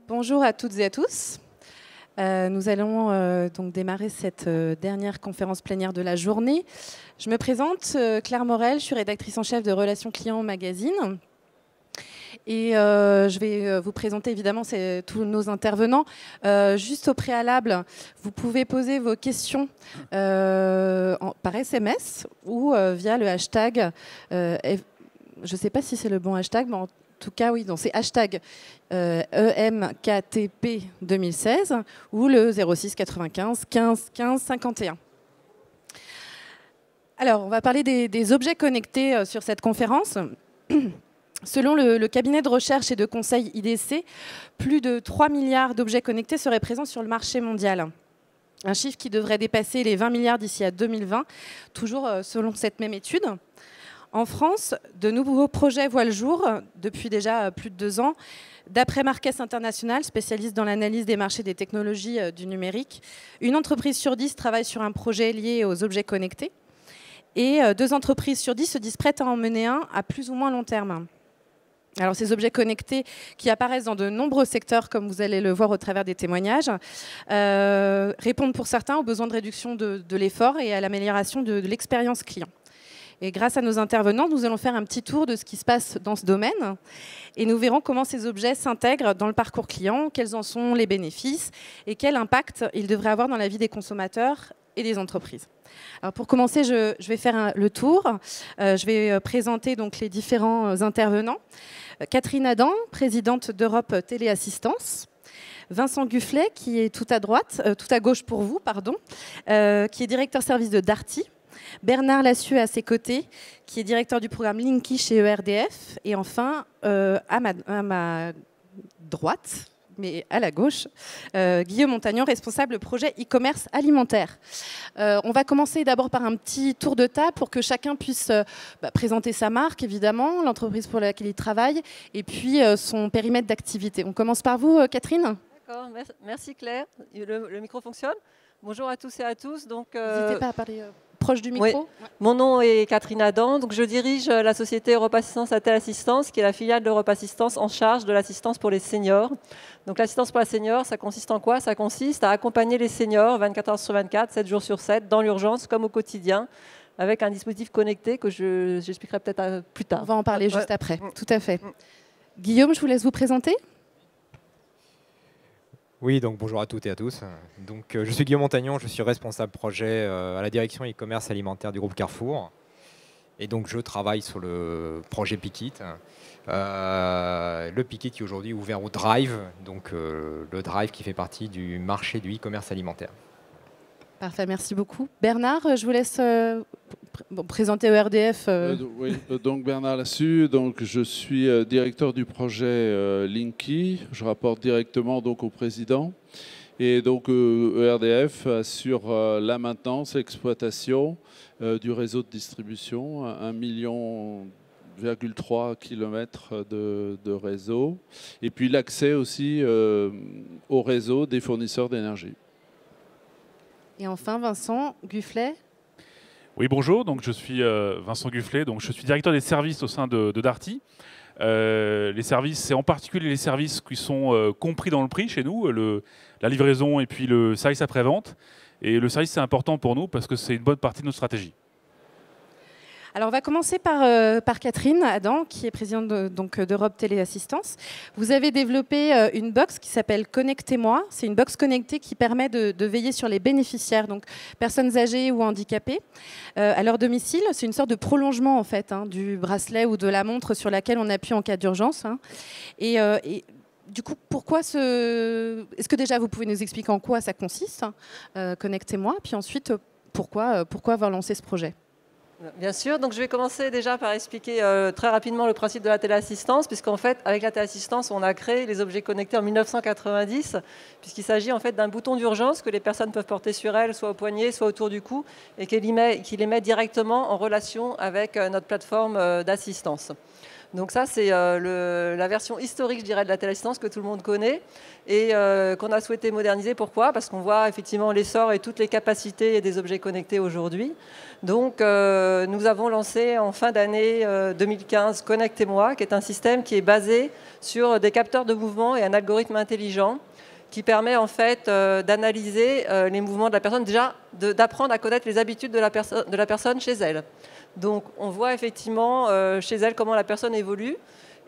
Bonjour à toutes et à tous. Nous allons donc démarrer cette dernière conférence plénière de la journée. Je me présente, Claire Morel, je suis rédactrice en chef de Relations Clients au magazine. Et je vais vous présenter évidemment tous nos intervenants. Juste au préalable, vous pouvez poser vos questions par SMS ou via le hashtag. Je ne sais pas si c'est le bon hashtag, mais en tout cas, oui, c'est hashtag EMKTP 2016 ou le 06 95 15 15 51. Alors, on va parler des objets connectés sur cette conférence. Selon le cabinet de recherche et de conseil IDC, plus de 3 milliards d'objets connectés seraient présents sur le marché mondial. Un chiffre qui devrait dépasser les 20 milliards d'ici à 2020, toujours selon cette même étude. En France, de nouveaux projets voient le jour depuis déjà plus de 2 ans. D'après Marques International, spécialiste dans l'analyse des marchés des technologies du numérique, une entreprise sur 10 travaille sur un projet lié aux objets connectés. Et 2 entreprises sur 10 se disent prêtes à en mener un à plus ou moins long terme. Alors, ces objets connectés qui apparaissent dans de nombreux secteurs, comme vous allez le voir au travers des témoignages, répondent pour certains aux besoins de réduction de l'effort et à l'amélioration de l'expérience client. Et grâce à nos intervenants, nous allons faire un petit tour de ce qui se passe dans ce domaine et nous verrons comment ces objets s'intègrent dans le parcours client, quels en sont les bénéfices et quel impact ils devraient avoir dans la vie des consommateurs et des entreprises. Alors pour commencer, je vais faire le tour. Je vais présenter donc les différents intervenants. Catherine Adam, présidente d'Europe Téléassistance. Vincent Gufflet, qui est tout à gauche pour vous, pardon, qui est directeur service de Darty. Bernard Lassus à ses côtés, qui est directeur du programme Linky chez ERDF. Et enfin, à ma droite, mais à la gauche, Guillaume Montagnon, responsable projet e-commerce alimentaire. On va commencer d'abord par un petit tour de table pour que chacun puisse présenter sa marque, évidemment, l'entreprise pour laquelle il travaille, et puis son périmètre d'activité. On commence par vous, Catherine. D'accord, merci Claire. Le micro fonctionne. Bonjour à tous et à tous. N'hésitez pas à parler proche du micro. Oui. Ouais. Mon nom est Catherine Adam. Donc je dirige la société Europe Assistance à Téléassistance, qui est la filiale d'Europe Assistance en charge de l'assistance pour les seniors. Donc l'assistance pour les seniors, ça consiste en quoi? Ça consiste à accompagner les seniors 24 heures sur 24, 7 jours sur 7, dans l'urgence comme au quotidien, avec un dispositif connecté que j'expliquerai peut-être plus tard. On va en parler juste après, tout à fait. Guillaume, je vous laisse vous présenter. Oui, donc bonjour à toutes et à tous. Donc, je suis Guillaume Montagnon, je suis responsable projet à la direction e-commerce alimentaire du groupe Carrefour. Et donc je travaille sur le projet Pickit. Le Pickit qui est aujourd'hui ouvert au Drive, donc le Drive qui fait partie du marché du e-commerce alimentaire. Parfait, merci beaucoup. Bernard, je vous laisse présenter ERDF. Oui, donc Bernard Lassus, donc je suis directeur du projet Linky. Je rapporte directement donc au président. Et donc ERDF assure la maintenance, l'exploitation du réseau de distribution, 1,3 million km de réseau. Et puis l'accès aussi au réseau des fournisseurs d'énergie. Et enfin, Vincent Gufflet. Oui, bonjour. Donc, je suis Vincent Gufflet. Donc, je suis directeur des services au sein de Darty. Les services, c'est en particulier les services qui sont compris dans le prix chez nous, la livraison et puis le service après-vente. Et le service, c'est important pour nous parce que c'est une bonne partie de notre stratégie. Alors, on va commencer par Catherine Adam, qui est présidente d'Europe Téléassistance. Vous avez développé une box qui s'appelle Connectez-moi. C'est une box connectée qui permet de veiller sur les bénéficiaires, donc personnes âgées ou handicapées, à leur domicile. C'est une sorte de prolongement en fait du bracelet ou de la montre sur laquelle on appuie en cas d'urgence. Et du coup, est-ce que déjà vous pouvez nous expliquer en quoi ça consiste, Connectez-moi, puis ensuite pourquoi avoir lancé ce projet? Bien sûr, donc je vais commencer déjà par expliquer très rapidement le principe de la téléassistance, puisqu'en fait, avec la téléassistance, on a créé les objets connectés en 1990, puisqu'il s'agit en fait d'un bouton d'urgence que les personnes peuvent porter sur elles, soit au poignet, soit autour du cou, et qui les met directement en relation avec notre plateforme d'assistance. Donc ça, c'est la version historique, je dirais, de la téléassistance que tout le monde connaît et qu'on a souhaité moderniser. Pourquoi? Parce qu'on voit effectivement l'essor et toutes les capacités des objets connectés aujourd'hui. Donc nous avons lancé en fin d'année 2015 Connectez-moi, qui est un système qui est basé sur des capteurs de mouvement et un algorithme intelligent qui permet en fait d'analyser les mouvements de la personne, déjà d'apprendre à connaître les habitudes de la personne chez elle. Donc on voit effectivement chez elle comment la personne évolue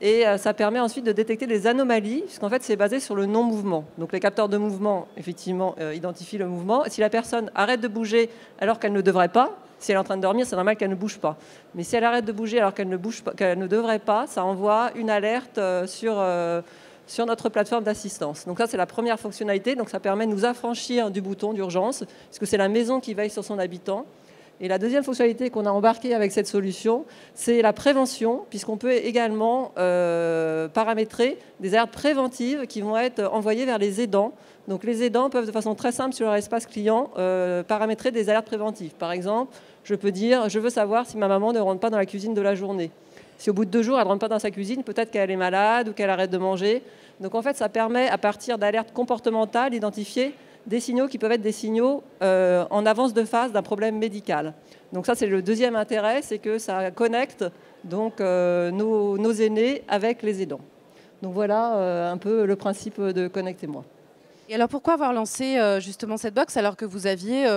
et ça permet ensuite de détecter des anomalies puisqu'en fait c'est basé sur le non-mouvement. Donc les capteurs de mouvement effectivement identifient le mouvement. Si la personne arrête de bouger alors qu'elle ne devrait pas, si elle est en train de dormir, c'est normal qu'elle ne bouge pas. Mais si elle arrête de bouger alors qu'elle ne bouge pas, qu'elle ne devrait pas, ça envoie une alerte sur notre plateforme d'assistance. Donc ça, c'est la première fonctionnalité. Donc ça permet de nous affranchir du bouton d'urgence, puisque c'est la maison qui veille sur son habitant. Et la deuxième fonctionnalité qu'on a embarquée avec cette solution, c'est la prévention, puisqu'on peut également paramétrer des alertes préventives qui vont être envoyées vers les aidants. Donc les aidants peuvent de façon très simple sur leur espace client paramétrer des alertes préventives. Par exemple, je peux dire, je veux savoir si ma maman ne rentre pas dans la cuisine de la journée. Si au bout de 2 jours, elle ne rentre pas dans sa cuisine, peut-être qu'elle est malade ou qu'elle arrête de manger. Donc en fait, ça permet, à partir d'alertes comportementales, d'identifier des signaux qui peuvent être des signaux en avance de phase d'un problème médical. Donc ça, c'est le deuxième intérêt, c'est que ça connecte donc, nos aînés avec les aidants. Donc voilà un peu le principe de Connectez-moi. Et alors pourquoi avoir lancé justement cette box alors que vous aviez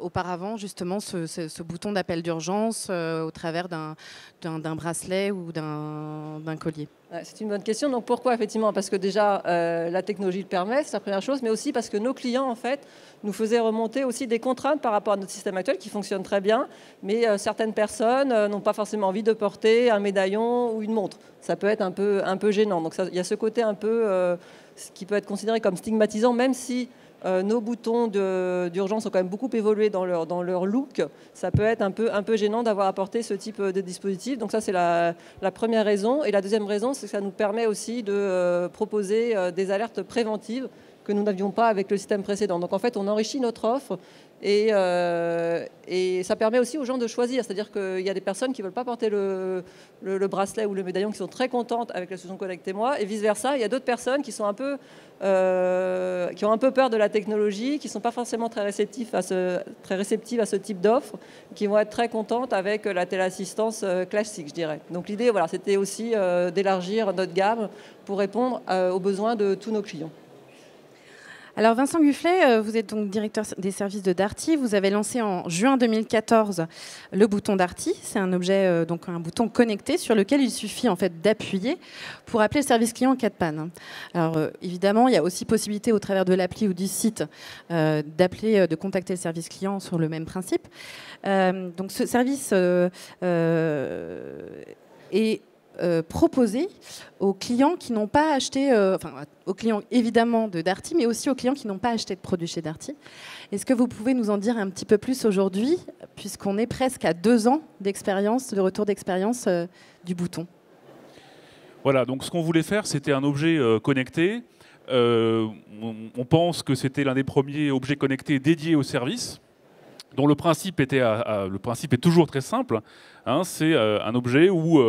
auparavant justement ce bouton d'appel d'urgence au travers d'un bracelet ou d'un collier? C'est une bonne question. Donc pourquoi effectivement? Parce que déjà la technologie le permet, c'est la première chose, mais aussi parce que nos clients en fait nous faisaient remonter aussi des contraintes par rapport à notre système actuel qui fonctionne très bien, mais certaines personnes n'ont pas forcément envie de porter un médaillon ou une montre. Ça peut être un peu gênant. Donc il y a ce côté un peu qui peut être considéré comme stigmatisant, même si nos boutons d'urgence ont quand même beaucoup évolué dans leur look. Ça peut être un peu gênant d'avoir apporté ce type de dispositif. Donc ça, c'est la première raison. Et la deuxième raison, c'est que ça nous permet aussi de proposer des alertes préventives que nous n'avions pas avec le système précédent. Donc en fait, on enrichit notre offre et ça permet aussi aux gens de choisir. C'est-à-dire qu'il y a des personnes qui ne veulent pas porter le bracelet ou le médaillon, qui sont très contentes avec la solution Connectez-moi, et vice-versa. Il y a d'autres personnes qui sont qui ont un peu peur de la technologie, qui ne sont pas forcément très réceptives à ce type d'offre, qui vont être très contentes avec la téléassistance classique, je dirais. Donc l'idée, voilà, c'était aussi d'élargir notre gamme pour répondre aux besoins de tous nos clients. Alors Vincent Gufflet, vous êtes donc directeur des services de Darty. Vous avez lancé en juin 2014 le bouton Darty. C'est un objet, donc un bouton connecté sur lequel il suffit en fait d'appuyer pour appeler le service client en cas de panne. Alors évidemment, il y a aussi possibilité au travers de l'appli ou du site d'appeler, de contacter le service client sur le même principe. Donc ce service est proposé aux clients qui n'ont pas acheté, aux clients évidemment de Darty, mais aussi aux clients qui n'ont pas acheté de produits chez Darty. Est-ce que vous pouvez nous en dire un petit peu plus aujourd'hui, puisqu'on est presque à 2 ans d'expérience, de retour d'expérience du bouton? Voilà, donc ce qu'on voulait faire, c'était un objet connecté. On pense que c'était l'un des premiers objets connectés dédiés au service, dont le principe est toujours très simple. Hein, c'est un objet où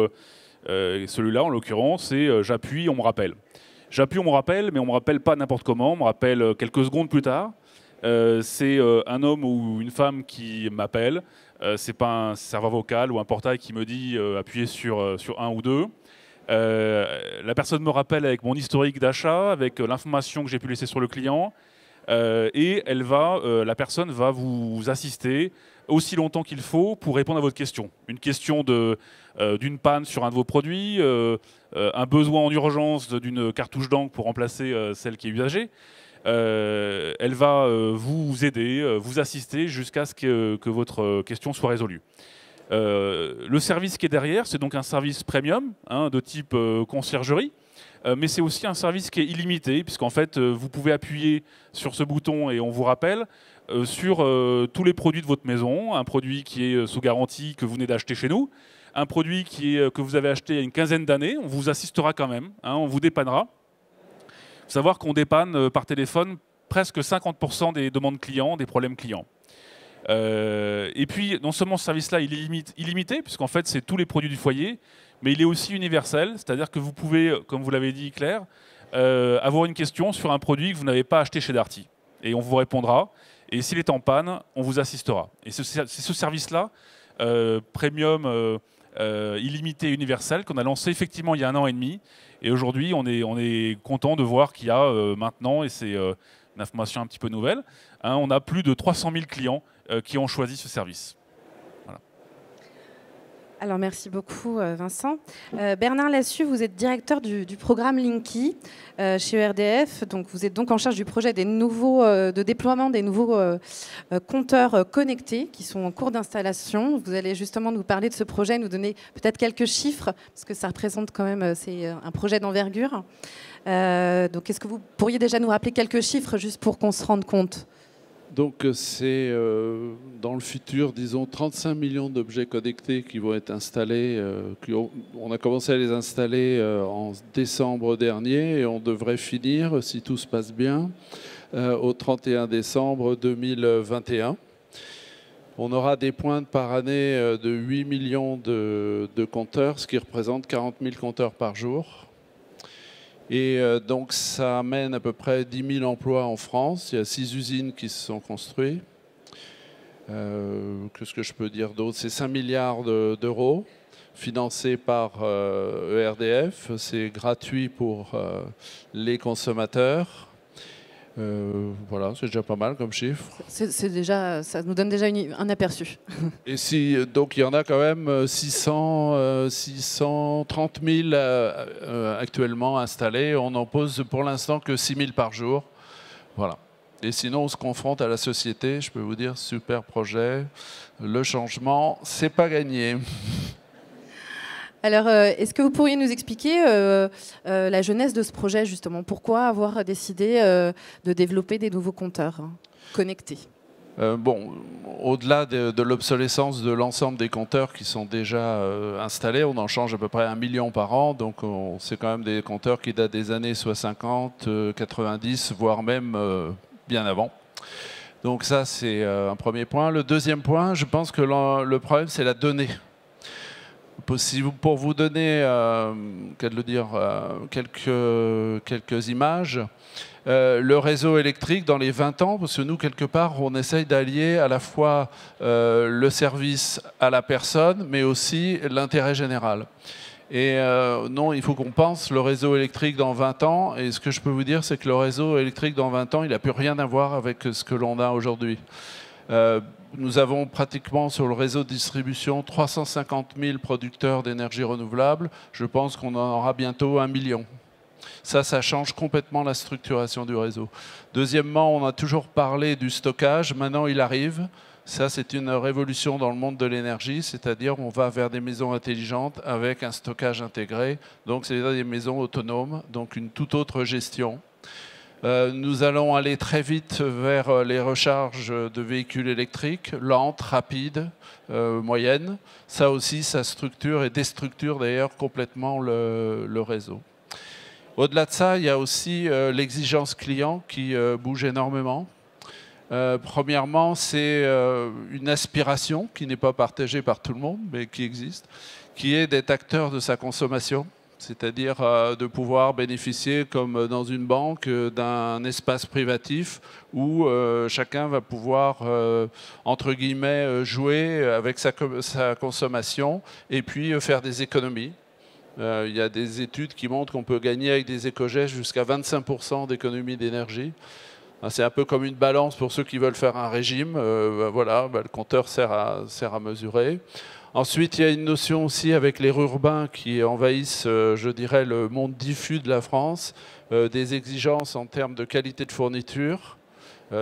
celui-là, en l'occurrence, c'est j'appuie, on me rappelle. J'appuie, on me rappelle, mais on ne me rappelle pas n'importe comment, on me rappelle quelques secondes plus tard. C'est un homme ou une femme qui m'appelle. C'est pas un serveur vocal ou un portail qui me dit appuyez sur 1 ou 2. La personne me rappelle avec mon historique d'achat, avec l'information que j'ai pu laisser sur le client. Et la personne va vous assister aussi longtemps qu'il faut pour répondre à votre question. Une question d'une panne sur un de vos produits, un besoin en urgence d'une cartouche d'encre pour remplacer celle qui est usagée. Elle va vous aider, vous assister jusqu'à ce que votre question soit résolue. Le service qui est derrière, c'est donc un service premium de type conciergerie. Mais c'est aussi un service qui est illimité, puisqu'en fait, vous pouvez appuyer sur ce bouton et on vous rappelle sur tous les produits de votre maison, un produit qui est sous garantie que vous venez d'acheter chez nous, un produit que vous avez acheté il y a une quinzaine d'années, on vous assistera quand même, on vous dépannera. Il faut savoir qu'on dépanne par téléphone presque 50% des demandes clients, des problèmes clients. Et puis, non seulement ce service-là, il est illimité, puisqu'en fait, c'est tous les produits du foyer, mais il est aussi universel, c'est-à-dire que vous pouvez, comme vous l'avez dit Claire, avoir une question sur un produit que vous n'avez pas acheté chez Darty. Et on vous répondra. Et s'il est en panne, on vous assistera. Et c'est ce service-là, premium, illimité, universel, qu'on a lancé effectivement il y a 1 an et demi. Et aujourd'hui, on est content de voir qu'il y a maintenant, et c'est une information un petit peu nouvelle, hein, on a plus de 300 000 clients qui ont choisi ce service. Voilà. Alors merci beaucoup Vincent. Bernard Lassus, vous êtes directeur du programme Linky chez ERDF. Donc vous êtes donc en charge du projet de déploiement des nouveaux compteurs connectés qui sont en cours d'installation. Vous allez justement nous parler de ce projet, nous donner peut-être quelques chiffres parce que ça représente quand même c'est un projet d'envergure. Donc est-ce que vous pourriez déjà nous rappeler quelques chiffres juste pour qu'on se rende compte? Donc c'est dans le futur, disons, 35 millions d'objets connectés qui vont être installés. On a commencé à les installer en décembre dernier et on devrait finir, si tout se passe bien, au 31 décembre 2021. On aura des pointes par année de 8 millions de compteurs, ce qui représente 40 000 compteurs par jour. Et donc ça amène à peu près 10 000 emplois en France. Il y a 6 usines qui se sont construites. Qu'est-ce que je peux dire d'autre? C'est 5 milliards d'euros financés par ERDF. C'est gratuit pour les consommateurs. Voilà, c'est déjà pas mal comme chiffre. C'est déjà, ça nous donne déjà un aperçu. Et donc il y en a quand même 630 000 actuellement installés. On n'en pose pour l'instant que 6 000 par jour. Voilà. Et sinon, on se confronte à la société. Je peux vous dire, super projet. Le changement, c'est pas gagné. Alors, est-ce que vous pourriez nous expliquer la genèse de ce projet, justement? Pourquoi avoir décidé de développer des nouveaux compteurs connectés? Bon, au-delà de l'obsolescence de l'ensemble des compteurs qui sont déjà installés, on en change à peu près 1 million par an, donc c'est quand même des compteurs qui datent des années 60, 90, voire même bien avant. Donc ça, c'est un premier point. Le deuxième point, je pense que le problème, c'est la donnée. Pour vous donner quelques images, le réseau électrique dans les 20 ans, parce que nous, quelque part, on essaye d'allier à la fois le service à la personne, mais aussi l'intérêt général. Et non, il faut qu'on pense le réseau électrique dans 20 ans, et ce que je peux vous dire, c'est que le réseau électrique dans 20 ans, il n'a plus rien à voir avec ce que l'on a aujourd'hui. Nous avons pratiquement sur le réseau de distribution 350 000 producteurs d'énergie renouvelable. Je pense qu'on en aura bientôt 1 million. Ça change complètement la structuration du réseau. Deuxièmement, on a toujours parlé du stockage. Maintenant, il arrive. Ça, c'est une révolution dans le monde de l'énergie, c'est-à-dire on va vers des maisons intelligentes avec un stockage intégré. Donc, c'est des maisons autonomes, donc une toute autre gestion. Nous allons aller très vite vers les recharges de véhicules électriques, lentes, rapides, moyennes. Ça aussi, ça structure et déstructure d'ailleurs complètement le réseau. Au-delà de ça, il y a aussi l'exigence client qui bouge énormément. Premièrement, c'est une aspiration qui n'est pas partagée par tout le monde, mais qui existe, qui est d'être acteur de sa consommation. C'est-à-dire de pouvoir bénéficier, comme dans une banque, d'un espace privatif où chacun va pouvoir, entre guillemets, jouer avec sa consommation et puis faire des économies. Il y a des études qui montrent qu'on peut gagner avec des éco-gestes jusqu'à 25% d'économie d'énergie. C'est un peu comme une balance pour ceux qui veulent faire un régime. Voilà, le compteur sert à mesurer. Ensuite, il y a une notion aussi avec les urbains qui envahissent, je dirais, le monde diffus de la France, des exigences en termes de qualité de fourniture.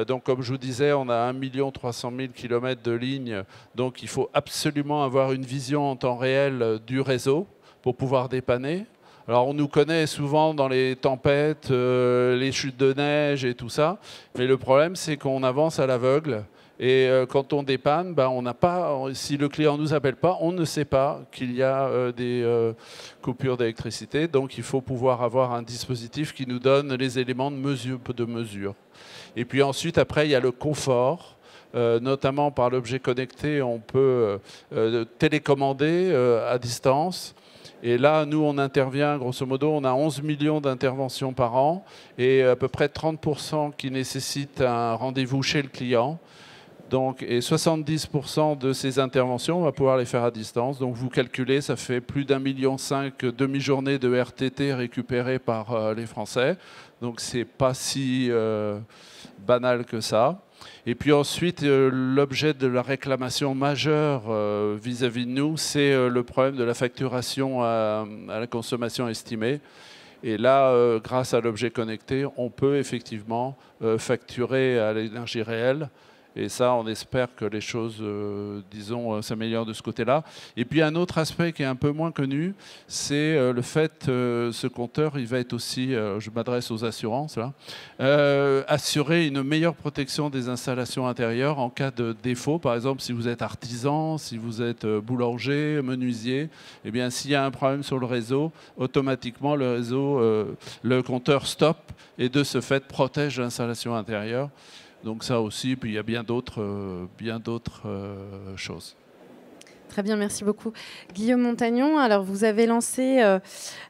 Donc, comme je vous disais, on a 1 300 000 km de lignes, donc il faut absolument avoir une vision en temps réel du réseau pour pouvoir dépanner. Alors, on nous connaît souvent dans les tempêtes, les chutes de neige et tout ça, mais le problème, c'est qu'on avance à l'aveugle. Et quand on dépanne, on n'a pas, si le client ne nous appelle pas, on ne sait pas qu'il y a des coupures d'électricité. Donc il faut pouvoir avoir un dispositif qui nous donne les éléments de mesure. Et puis ensuite, après, il y a le confort. notamment par l'objet connecté, on peut télécommander à distance. Et là, nous, on intervient, grosso modo, on a 11 millions d'interventions par an et à peu près 30% qui nécessitent un rendez-vous chez le client. Donc, et 70% de ces interventions, on va pouvoir les faire à distance. Donc vous calculez, ça fait plus d'1,5 million demi-journées de RTT récupérées par les Français. Donc c'est pas si banal que ça. Et puis ensuite, l'objet de la réclamation majeure vis-à-vis de nous, c'est le problème de la facturation à la consommation estimée. Et là, grâce à l'objet connecté, on peut effectivement facturer à l'énergie réelle. Et ça, on espère que les choses, disons, s'améliorent de ce côté-là. Et puis un autre aspect qui est un peu moins connu, c'est le fait, ce compteur, il va être aussi, je m'adresse aux assurances, là, assurer une meilleure protection des installations intérieures en cas de défaut. Par exemple, si vous êtes artisan, si vous êtes boulanger, menuisier, eh bien, s'il y a un problème sur le réseau, automatiquement, le réseau, le compteur stoppe et de ce fait protège l'installation intérieure. Donc ça aussi, puis il y a bien d'autres choses. Très bien, merci beaucoup. Guillaume Montagnon, alors vous avez lancé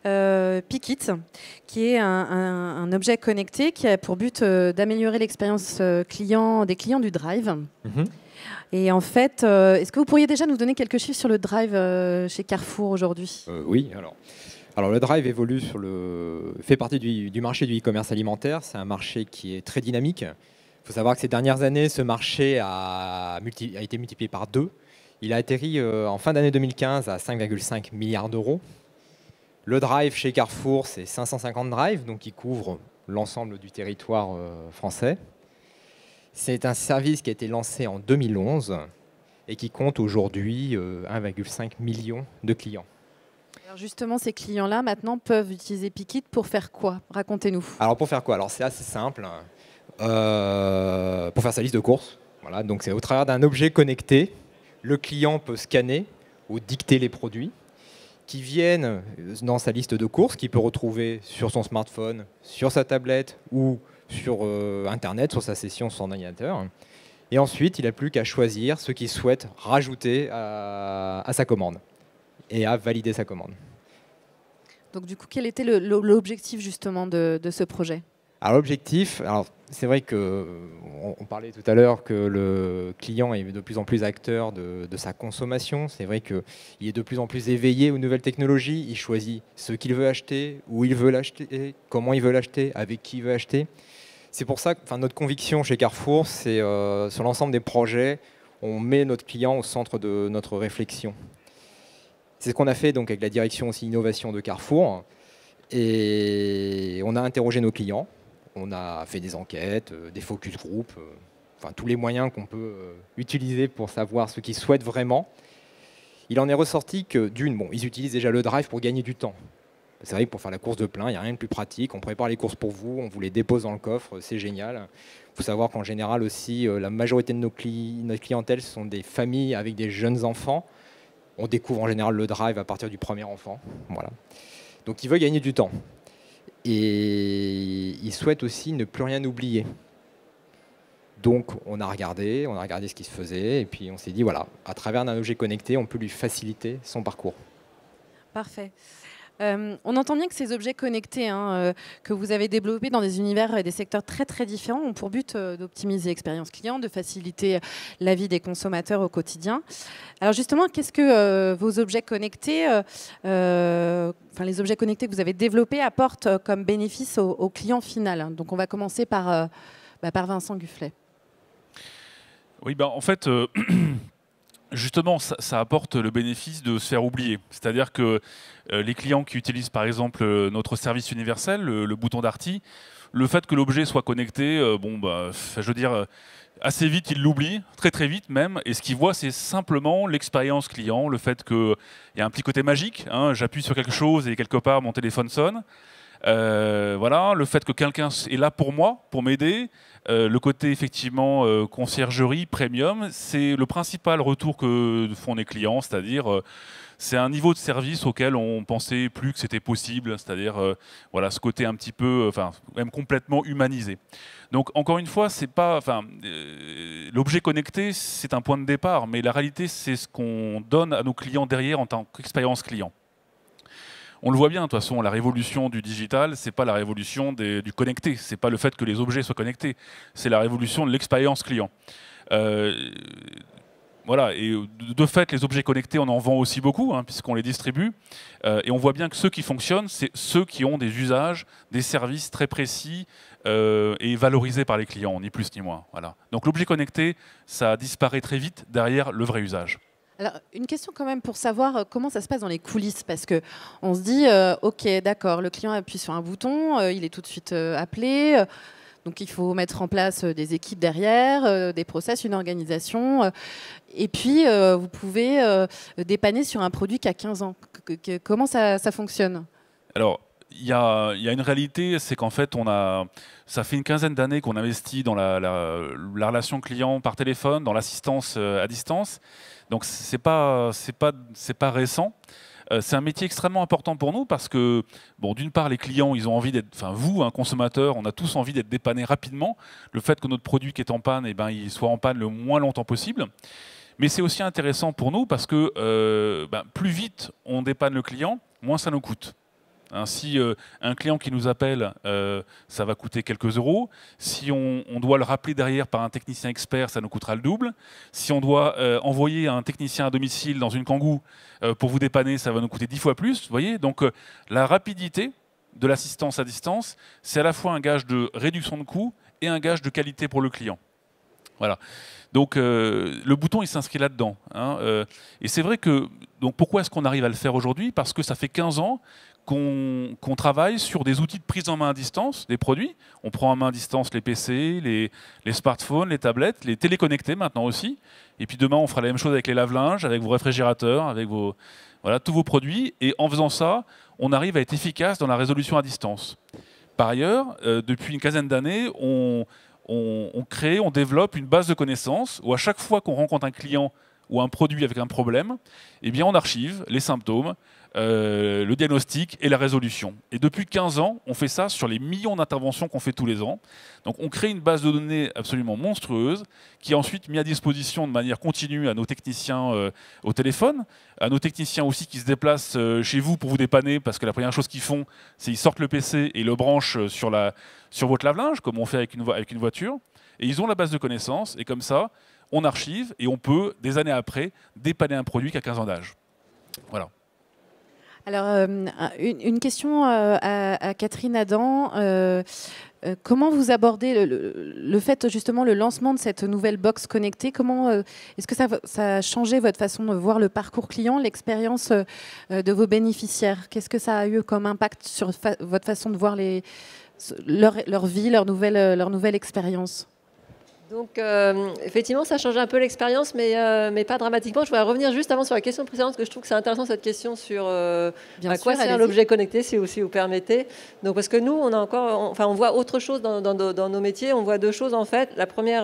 Pickit, qui est un objet connecté qui a pour but d'améliorer l'expérience client des clients du Drive. Et en fait, est-ce que vous pourriez déjà nous donner quelques chiffres sur le Drive chez Carrefour aujourd'hui? Oui, alors le Drive évolue fait partie du marché du e-commerce alimentaire. C'est un marché qui est très dynamique. Il faut savoir que ces dernières années, ce marché a été multiplié par 2. Il a atterri en fin d'année 2015 à 5,5 milliards d'euros. Le Drive chez Carrefour, c'est 550 drives, donc qui couvre l'ensemble du territoire français. C'est un service qui a été lancé en 2011 et qui compte aujourd'hui 1,5 million de clients. Alors justement, ces clients-là, maintenant, peuvent utiliser Pickit pour faire quoi? Racontez-nous. Alors pour faire quoi? Alors c'est assez simple. Pour faire sa liste de courses. Voilà, donc c'est au travers d'un objet connecté, le client peut scanner ou dicter les produits qui viennent dans sa liste de courses, qu'il peut retrouver sur son smartphone, sur sa tablette ou sur Internet, sur sa session, sur son ordinateur. Et ensuite, il n'a plus qu'à choisir ce qu'il souhaite rajouter à sa commande et à valider sa commande. Donc du coup, quel était l'objectif justement de ce projet? Alors l'objectif, c'est vrai qu'on parlait tout à l'heure que le client est de plus en plus acteur de sa consommation. C'est vrai qu'il est de plus en plus éveillé aux nouvelles technologies. Il choisit ce qu'il veut acheter, où il veut l'acheter, comment il veut l'acheter, avec qui il veut acheter. C'est pour ça que notre conviction chez Carrefour, c'est sur l'ensemble des projets, on met notre client au centre de notre réflexion. C'est ce qu'on a fait donc, avec la direction aussi innovation de Carrefour. Et on a interrogé nos clients. On a fait des enquêtes, des focus group, enfin tous les moyens qu'on peut utiliser pour savoir ce qu'ils souhaitent vraiment. Il en est ressorti que ils utilisent déjà le Drive pour gagner du temps. C'est vrai que pour faire la course de plein, il n'y a rien de plus pratique. On prépare les courses pour vous, on vous les dépose dans le coffre, c'est génial. Il faut savoir qu'en général aussi, la majorité de notre clientèle ce sont des familles avec des jeunes enfants. On découvre en général le Drive à partir du premier enfant. Voilà. Donc ils veulent gagner du temps. Et ils souhaitent aussi ne plus rien oublier. Donc on a regardé ce qui se faisait, et puis on s'est dit, voilà, à travers un objet connecté, on peut lui faciliter son parcours. Parfait. On entend bien que ces objets connectés que vous avez développés dans des univers et des secteurs très très différents ont pour but d'optimiser l'expérience client, de faciliter la vie des consommateurs au quotidien. Alors justement, qu'est-ce que vos objets connectés, les objets connectés que vous avez développés apportent comme bénéfice au client final? Donc on va commencer par Vincent Gufflet. Oui, en fait... Justement, ça apporte le bénéfice de se faire oublier. C'est-à-dire que les clients qui utilisent par exemple notre service universel, le bouton Darty, le fait que l'objet soit connecté, je veux dire, assez vite, ils l'oublient, très très vite même. Et ce qu'ils voient, c'est simplement l'expérience client, le fait qu'il y a un petit côté magique. J'appuie sur quelque chose et quelque part mon téléphone sonne. Voilà, le fait que quelqu'un est là pour moi, pour m'aider. Le côté effectivement conciergerie, premium, c'est le principal retour que font les clients, c'est-à-dire c'est un niveau de service auquel on pensait plus que c'était possible, c'est-à-dire voilà, ce côté un petit peu, enfin même complètement humanisé. Donc encore une fois, c'est pas, l'objet connecté, c'est un point de départ, mais la réalité, c'est ce qu'on donne à nos clients derrière en tant qu'expérience client. On le voit bien, de toute façon, la révolution du digital, c'est pas la révolution du connecté, c'est pas le fait que les objets soient connectés, c'est la révolution de l'expérience client. Voilà, et de fait, les objets connectés, on en vend aussi beaucoup, hein, puisqu'on les distribue, et on voit bien que ceux qui fonctionnent, c'est ceux qui ont des usages, des services très précis et valorisés par les clients, ni plus ni moins. Voilà. Donc l'objet connecté, ça disparaît très vite derrière le vrai usage. Alors, une question quand même pour savoir comment ça se passe dans les coulisses, parce que on se dit, ok, d'accord, le client appuie sur un bouton, il est tout de suite appelé, donc il faut mettre en place des équipes derrière, des process, une organisation, et puis vous pouvez dépanner sur un produit qui a 15 ans. Comment ça fonctionne? Alors, il y a une réalité, c'est qu'en fait, ça fait une quinzaine d'années qu'on investit dans la relation client par téléphone, dans l'assistance à distance. Donc, c'est pas récent. C'est un métier extrêmement important pour nous parce que, bon, d'une part, les clients, ils ont envie d'être, enfin, vous, un consommateur, on a tous envie d'être dépanné rapidement. Le fait que notre produit qui est en panne, eh ben, il soit en panne le moins longtemps possible. Mais c'est aussi intéressant pour nous parce que plus vite on dépanne le client, moins ça nous coûte. Si un client qui nous appelle, ça va coûter quelques euros. Si on doit le rappeler derrière par un technicien expert, ça nous coûtera le double. Si on doit envoyer un technicien à domicile dans une Kangoo pour vous dépanner, ça va nous coûter 10 fois plus. Vous voyez, donc la rapidité de l'assistance à distance, c'est à la fois un gage de réduction de coûts et un gage de qualité pour le client. Voilà. Donc le bouton, il s'inscrit là-dedans. Hein, et c'est vrai que, donc pourquoi est-ce qu'on arrive à le faire aujourd'hui? Parce que ça fait 15 ans qu'on travaille sur des outils de prise en main à distance des produits. On prend en main à distance les PC, les smartphones, les tablettes, les téléconnectés maintenant aussi. Et puis demain, on fera la même chose avec les lave-linges, avec vos réfrigérateurs, avec voilà, tous vos produits. Et en faisant ça, on arrive à être efficace dans la résolution à distance. Par ailleurs, depuis une quinzaine d'années, on développe une base de connaissances où à chaque fois qu'on rencontre un client ou un produit avec un problème, eh bien on archive les symptômes, le diagnostic et la résolution. Et depuis 15 ans, on fait ça sur les millions d'interventions qu'on fait tous les ans. Donc on crée une base de données absolument monstrueuse qui est ensuite mise à disposition de manière continue à nos techniciens au téléphone, à nos techniciens aussi qui se déplacent chez vous pour vous dépanner parce que la première chose qu'ils font, c'est qu'ils sortent le PC et le branchent sur votre lave-linge, comme on fait avec une voiture. Et ils ont la base de connaissances et comme ça, on archive et on peut, des années après, dépanner un produit qui a 15 ans d'âge. Voilà. Alors, une question à Catherine Adam. Comment vous abordez le fait, justement, le lancement de cette nouvelle box connectée? Comment est-ce que ça a changé votre façon de voir le parcours client, l'expérience de vos bénéficiaires? Qu'est-ce que ça a eu comme impact sur votre façon de voir leur vie, leur nouvelle expérience? Donc, effectivement, ça change un peu l'expérience, mais pas dramatiquement. Je voudrais revenir juste avant sur la question précédente, parce que je trouve que c'est intéressant cette question sur à quoi sert l'objet connecté, si vous permettez. Donc, parce que nous, on voit autre chose dans nos métiers. On voit deux choses, en fait. La premier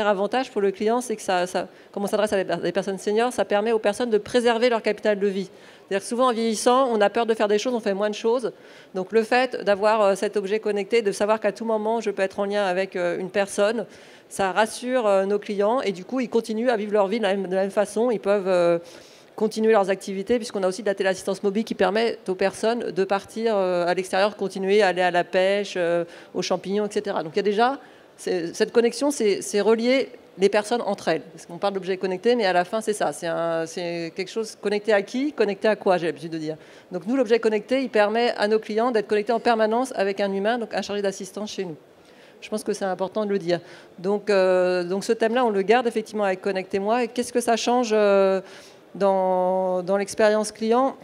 avantage pour le client, c'est que comme on s'adresse à des personnes seniors, ça permet aux personnes de préserver leur capital de vie. C'est-à-dire que souvent, en vieillissant, on a peur de faire des choses, on fait moins de choses. Donc le fait d'avoir cet objet connecté, de savoir qu'à tout moment, je peux être en lien avec une personne, ça rassure nos clients et du coup, ils continuent à vivre leur vie de la même façon. Ils peuvent continuer leurs activités puisqu'on a aussi de la téléassistance mobile qui permet aux personnes de partir à l'extérieur, continuer à aller à la pêche, aux champignons, etc. Donc il y a déjà cette connexion, c'est relier les personnes entre elles. Parce qu'on parle d'objets connectés, mais à la fin, c'est ça. C'est quelque chose connecté à qui, connecté à quoi, j'ai l'habitude de dire. Donc nous, l'objet connecté, il permet à nos clients d'être connectés en permanence avec un humain, donc un chargé d'assistance chez nous. Je pense que c'est important de le dire. Donc ce thème-là, on le garde effectivement avec Connectez-moi. Et qu'est-ce que ça change dans l'expérience client ?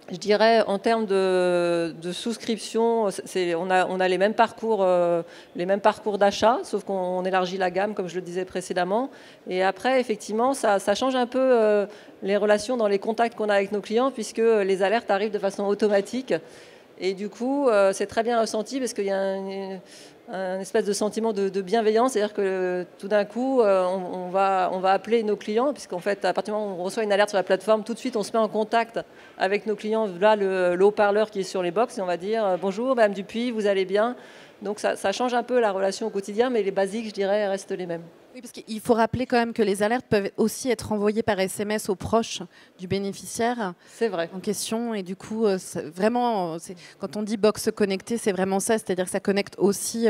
Je dirais en termes de souscription, on a les mêmes parcours d'achat, sauf qu'on élargit la gamme, comme je le disais précédemment. Et après, effectivement, ça change un peu les relations dans les contacts qu'on a avec nos clients, puisque les alertes arrivent de façon automatique. Et du coup, c'est très bien ressenti parce qu'il y a un espèce de sentiment de bienveillance, c'est-à-dire que tout d'un coup, on va appeler nos clients, puisqu'en fait, à partir du moment où on reçoit une alerte sur la plateforme, tout de suite, on se met en contact avec nos clients, là, le haut-parleur qui est sur les box, et on va dire « Bonjour, Madame Dupuis, vous allez bien ?» Donc ça change un peu la relation au quotidien, mais les basiques, je dirais, restent les mêmes. Oui, parce qu'il faut rappeler quand même que les alertes peuvent aussi être envoyées par SMS aux proches du bénéficiaire en question. Et du coup, vraiment, quand on dit box connectée, c'est vraiment ça. C'est-à-dire que ça connecte aussi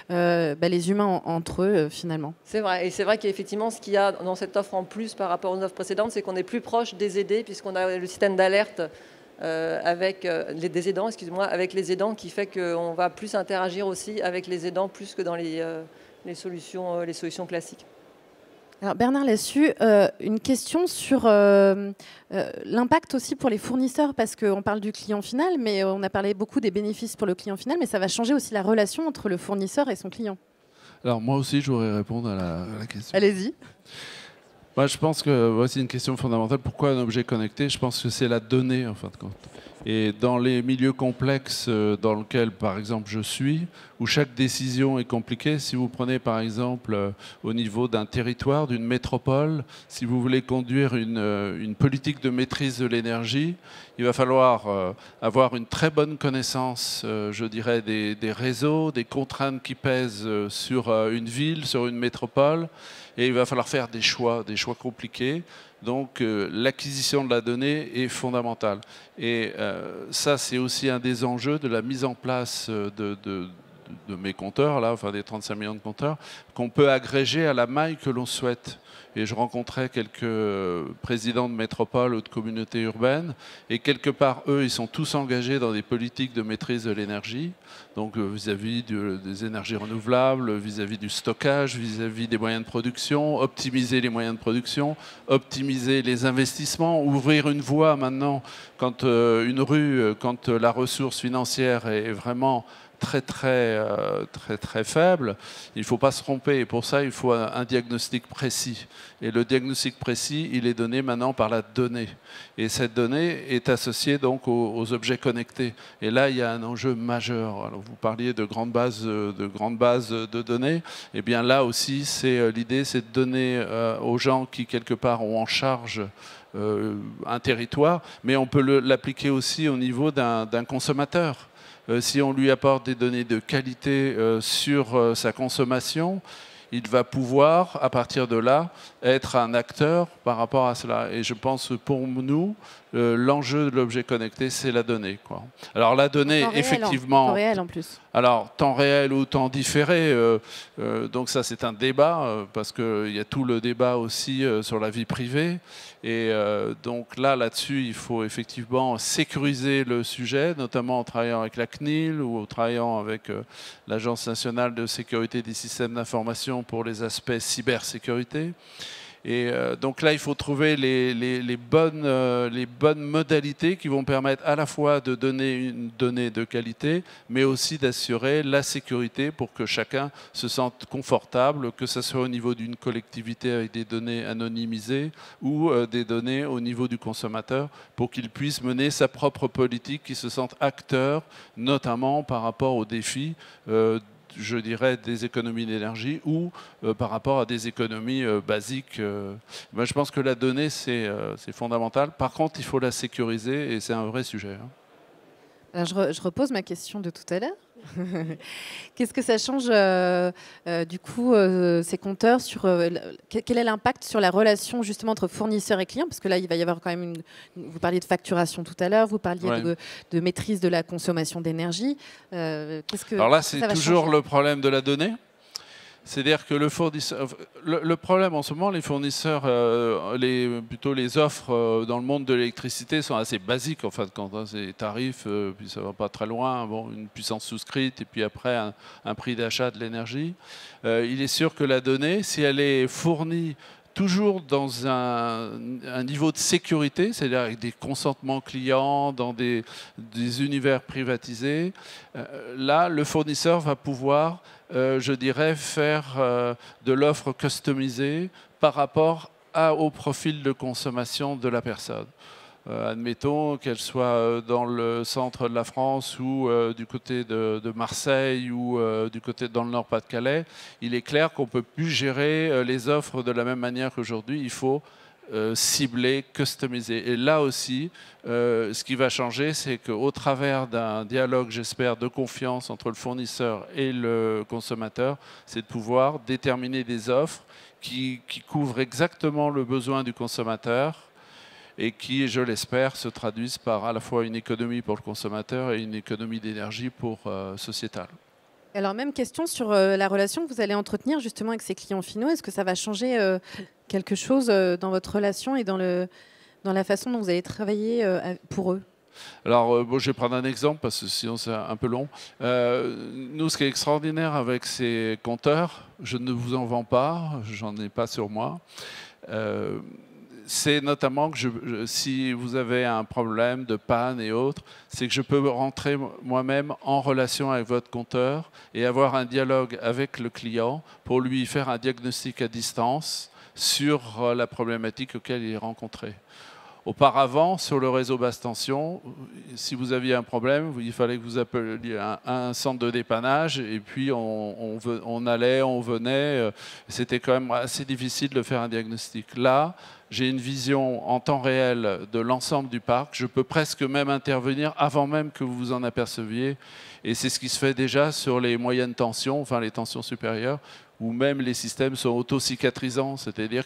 les humains entre eux, finalement. C'est vrai. Et c'est vrai qu'effectivement, ce qu'il y a dans cette offre en plus par rapport aux offres précédentes, c'est qu'on est plus proche des aidés, puisqu'on a le système d'alerte avec des aidants, avec les aidants, qui fait qu'on va plus interagir aussi avec les aidants, plus que dans les solutions classiques. Alors Bernard Lassus, une question sur l'impact aussi pour les fournisseurs, parce qu'on parle du client final, mais on a parlé beaucoup des bénéfices pour le client final, mais ça va changer aussi la relation entre le fournisseur et son client. Alors moi aussi, je voudrais répondre à la question. Allez-y. Moi, je pense que c'est une question fondamentale. Pourquoi un objet connecté? Je pense que c'est la donnée, en fin de compte. Et dans les milieux complexes dans lesquels, par exemple, je suis, où chaque décision est compliquée, si vous prenez, par exemple, au niveau d'un territoire, d'une métropole, si vous voulez conduire une politique de maîtrise de l'énergie, il va falloir avoir une très bonne connaissance, je dirais, des réseaux, des contraintes qui pèsent sur une ville, sur une métropole, et il va falloir faire des choix compliqués. Donc l'acquisition de la donnée est fondamentale. Et ça, c'est aussi un des enjeux de la mise en place de mes compteurs, là, enfin des 35 millions de compteurs, qu'on peut agréger à la maille que l'on souhaite. Et je rencontrais quelques présidents de métropoles ou de communautés urbaines, et quelque part, eux, ils sont tous engagés dans des politiques de maîtrise de l'énergie, donc vis-à-vis des énergies renouvelables, vis-à-vis du stockage, vis-à-vis des moyens de production, optimiser les moyens de production, optimiser les investissements, ouvrir une voie maintenant, quand une rue, quand la ressource financière est vraiment très faible, il ne faut pas se tromper. Et pour ça, il faut un diagnostic précis. Et le diagnostic précis, il est donné maintenant par la donnée. Et cette donnée est associée donc aux objets connectés. Et là, il y a un enjeu majeur. Alors, vous parliez de grandes bases de données. Et bien là aussi, l'idée, c'est de donner aux gens qui, quelque part, ont en charge un territoire, mais on peut l'appliquer aussi au niveau d'un consommateur. Si on lui apporte des données de qualité sur sa consommation, il va pouvoir, à partir de là, être un acteur par rapport à cela. Et je pense que pour nous, l'enjeu de l'objet connecté, c'est la donnée, quoi. Alors la donnée, effectivement... Temps réel en plus. Alors, temps réel ou temps différé, donc ça c'est un débat, parce qu'il y a tout le débat aussi sur la vie privée. Et donc là-dessus, il faut effectivement sécuriser le sujet, notamment en travaillant avec la CNIL ou en travaillant avec l'Agence nationale de sécurité des systèmes d'information pour les aspects cybersécurité. Et donc là, il faut trouver les bonnes modalités qui vont permettre à la fois de donner une donnée de qualité, mais aussi d'assurer la sécurité pour que chacun se sente confortable, que ce soit au niveau d'une collectivité avec des données anonymisées ou des données au niveau du consommateur, pour qu'il puisse mener sa propre politique, qu'il se sente acteur, notamment par rapport aux défis je dirais, des économies d'énergie ou par rapport à des économies basiques. Je pense que la donnée, c'est fondamental. Par contre, il faut la sécuriser et c'est un vrai sujet. Alors, je repose ma question de tout à l'heure. Qu'est-ce que ça change du coup ces compteurs sur quel est l'impact sur la relation justement entre fournisseurs et clients, parce que là il va y avoir quand même vous parliez de facturation tout à l'heure, vous parliez de maîtrise de la consommation d'énergie. Alors là c'est toujours le problème de la donnée. C'est-à-dire que le problème en ce moment, les fournisseurs, plutôt les offres dans le monde de l'électricité sont assez basiques en fait. Quand c'est les tarifs, puis ça va pas très loin, bon, une puissance souscrite et puis après un prix d'achat de l'énergie. Il est sûr que la donnée, si elle est fournie toujours dans un niveau de sécurité, c'est-à-dire avec des consentements clients, dans des univers privatisés, là, le fournisseur va pouvoir, je dirais, faire de l'offre customisée par rapport au profil de consommation de la personne. admettons qu'elle soit dans le centre de la France ou du côté de Marseille ou du côté dans le Nord-Pas-de-Calais, il est clair qu'on ne peut plus gérer les offres de la même manière qu'aujourd'hui. Il faut cibler, customiser. Et là aussi, ce qui va changer, c'est qu'au travers d'un dialogue, j'espère, de confiance entre le fournisseur et le consommateur, c'est de pouvoir déterminer des offres qui couvrent exactement le besoin du consommateur et qui, je l'espère, se traduisent par à la fois une économie pour le consommateur et une économie d'énergie pour sociétale. Alors, même question sur la relation que vous allez entretenir justement avec ces clients finaux. Est-ce que ça va changer quelque chose dans votre relation et dans la façon dont vous allez travailler pour eux? Alors, bon, je vais prendre un exemple parce que sinon c'est un peu long. Nous, ce qui est extraordinaire avec ces compteurs, je ne vous en vends pas, j'en ai pas sur moi. C'est notamment que si vous avez un problème de panne et autres, c'est que je peux rentrer moi-même en relation avec votre compteur et avoir un dialogue avec le client pour lui faire un diagnostic à distance sur la problématique auquel il est rencontré. Auparavant, sur le réseau basse tension, si vous aviez un problème, il fallait que vous appeliez un centre de dépannage et puis on allait, on venait. C'était quand même assez difficile de faire un diagnostic. Là, j'ai une vision en temps réel de l'ensemble du parc. Je peux presque même intervenir avant même que vous vous en aperceviez. Et c'est ce qui se fait déjà sur les moyennes tensions, enfin les tensions supérieures, où même les systèmes sont auto-cicatrisants, c'est-à-dire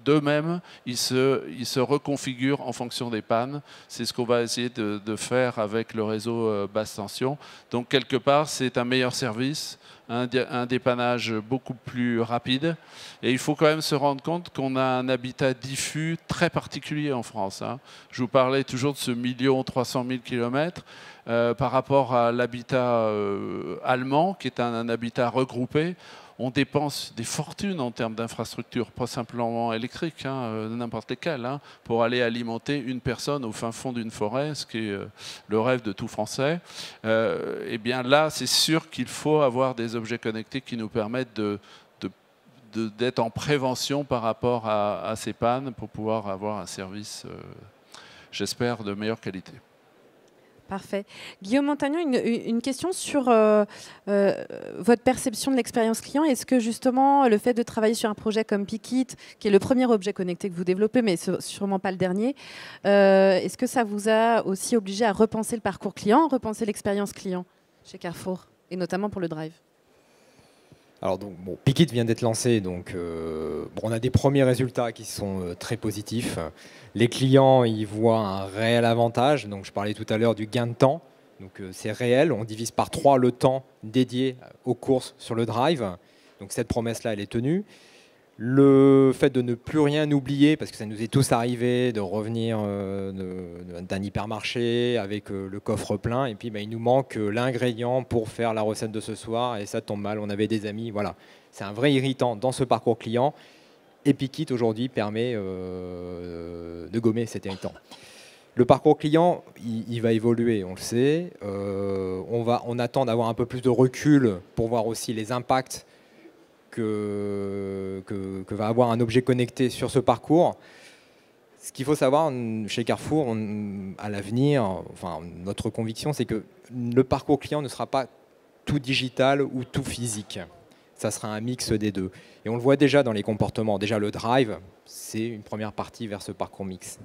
d'eux-mêmes, ils se reconfigurent en fonction des pannes. C'est ce qu'on va essayer de faire avec le réseau basse tension. Donc quelque part, c'est un meilleur service, un dépannage beaucoup plus rapide. Et il faut quand même se rendre compte qu'on a un habitat diffus très particulier en France. Je vous parlais toujours de ce 1 300 000 km par rapport à l'habitat allemand, qui est un habitat regroupé. On dépense des fortunes en termes d'infrastructures, pas simplement électriques, n'importe lesquelles, pour aller alimenter une personne au fin fond d'une forêt, ce qui est le rêve de tout Français. Et bien là, c'est sûr qu'il faut avoir des objets connectés qui nous permettent d'être en prévention par rapport à ces pannes pour pouvoir avoir un service, j'espère, de meilleure qualité. Parfait. Guillaume Montagnon, une question sur votre perception de l'expérience client. Est-ce que justement le fait de travailler sur un projet comme Pikit, qui est le premier objet connecté que vous développez, mais sûrement pas le dernier, est-ce que ça vous a aussi obligé à repenser le parcours client, repenser l'expérience client chez Carrefour, et notamment pour le Drive? Alors donc, bon, Pikit vient d'être lancé, donc on a des premiers résultats qui sont très positifs. Les clients y voient un réel avantage. Donc je parlais tout à l'heure du gain de temps. Donc c'est réel. On divise par 3 le temps dédié aux courses sur le Drive. Donc cette promesse-là, elle est tenue. Le fait de ne plus rien oublier, parce que ça nous est tous arrivé de revenir d'un hypermarché avec le coffre plein, et puis il nous manque l'ingrédient pour faire la recette de ce soir, et ça tombe mal, on avait des amis, voilà. C'est un vrai irritant dans ce parcours client, et Pikit aujourd'hui permet de gommer cet irritant. Le parcours client, il va évoluer, on le sait. On attend d'avoir un peu plus de recul pour voir aussi les impacts que va avoir un objet connecté sur ce parcours. Ce qu'il faut savoir chez Carrefour, à l'avenir, enfin, notre conviction, c'est que le parcours client ne sera pas tout digital ou tout physique. Ça sera un mix des deux. Et on le voit déjà dans les comportements. Déjà, le Drive, c'est une première partie vers ce parcours mix.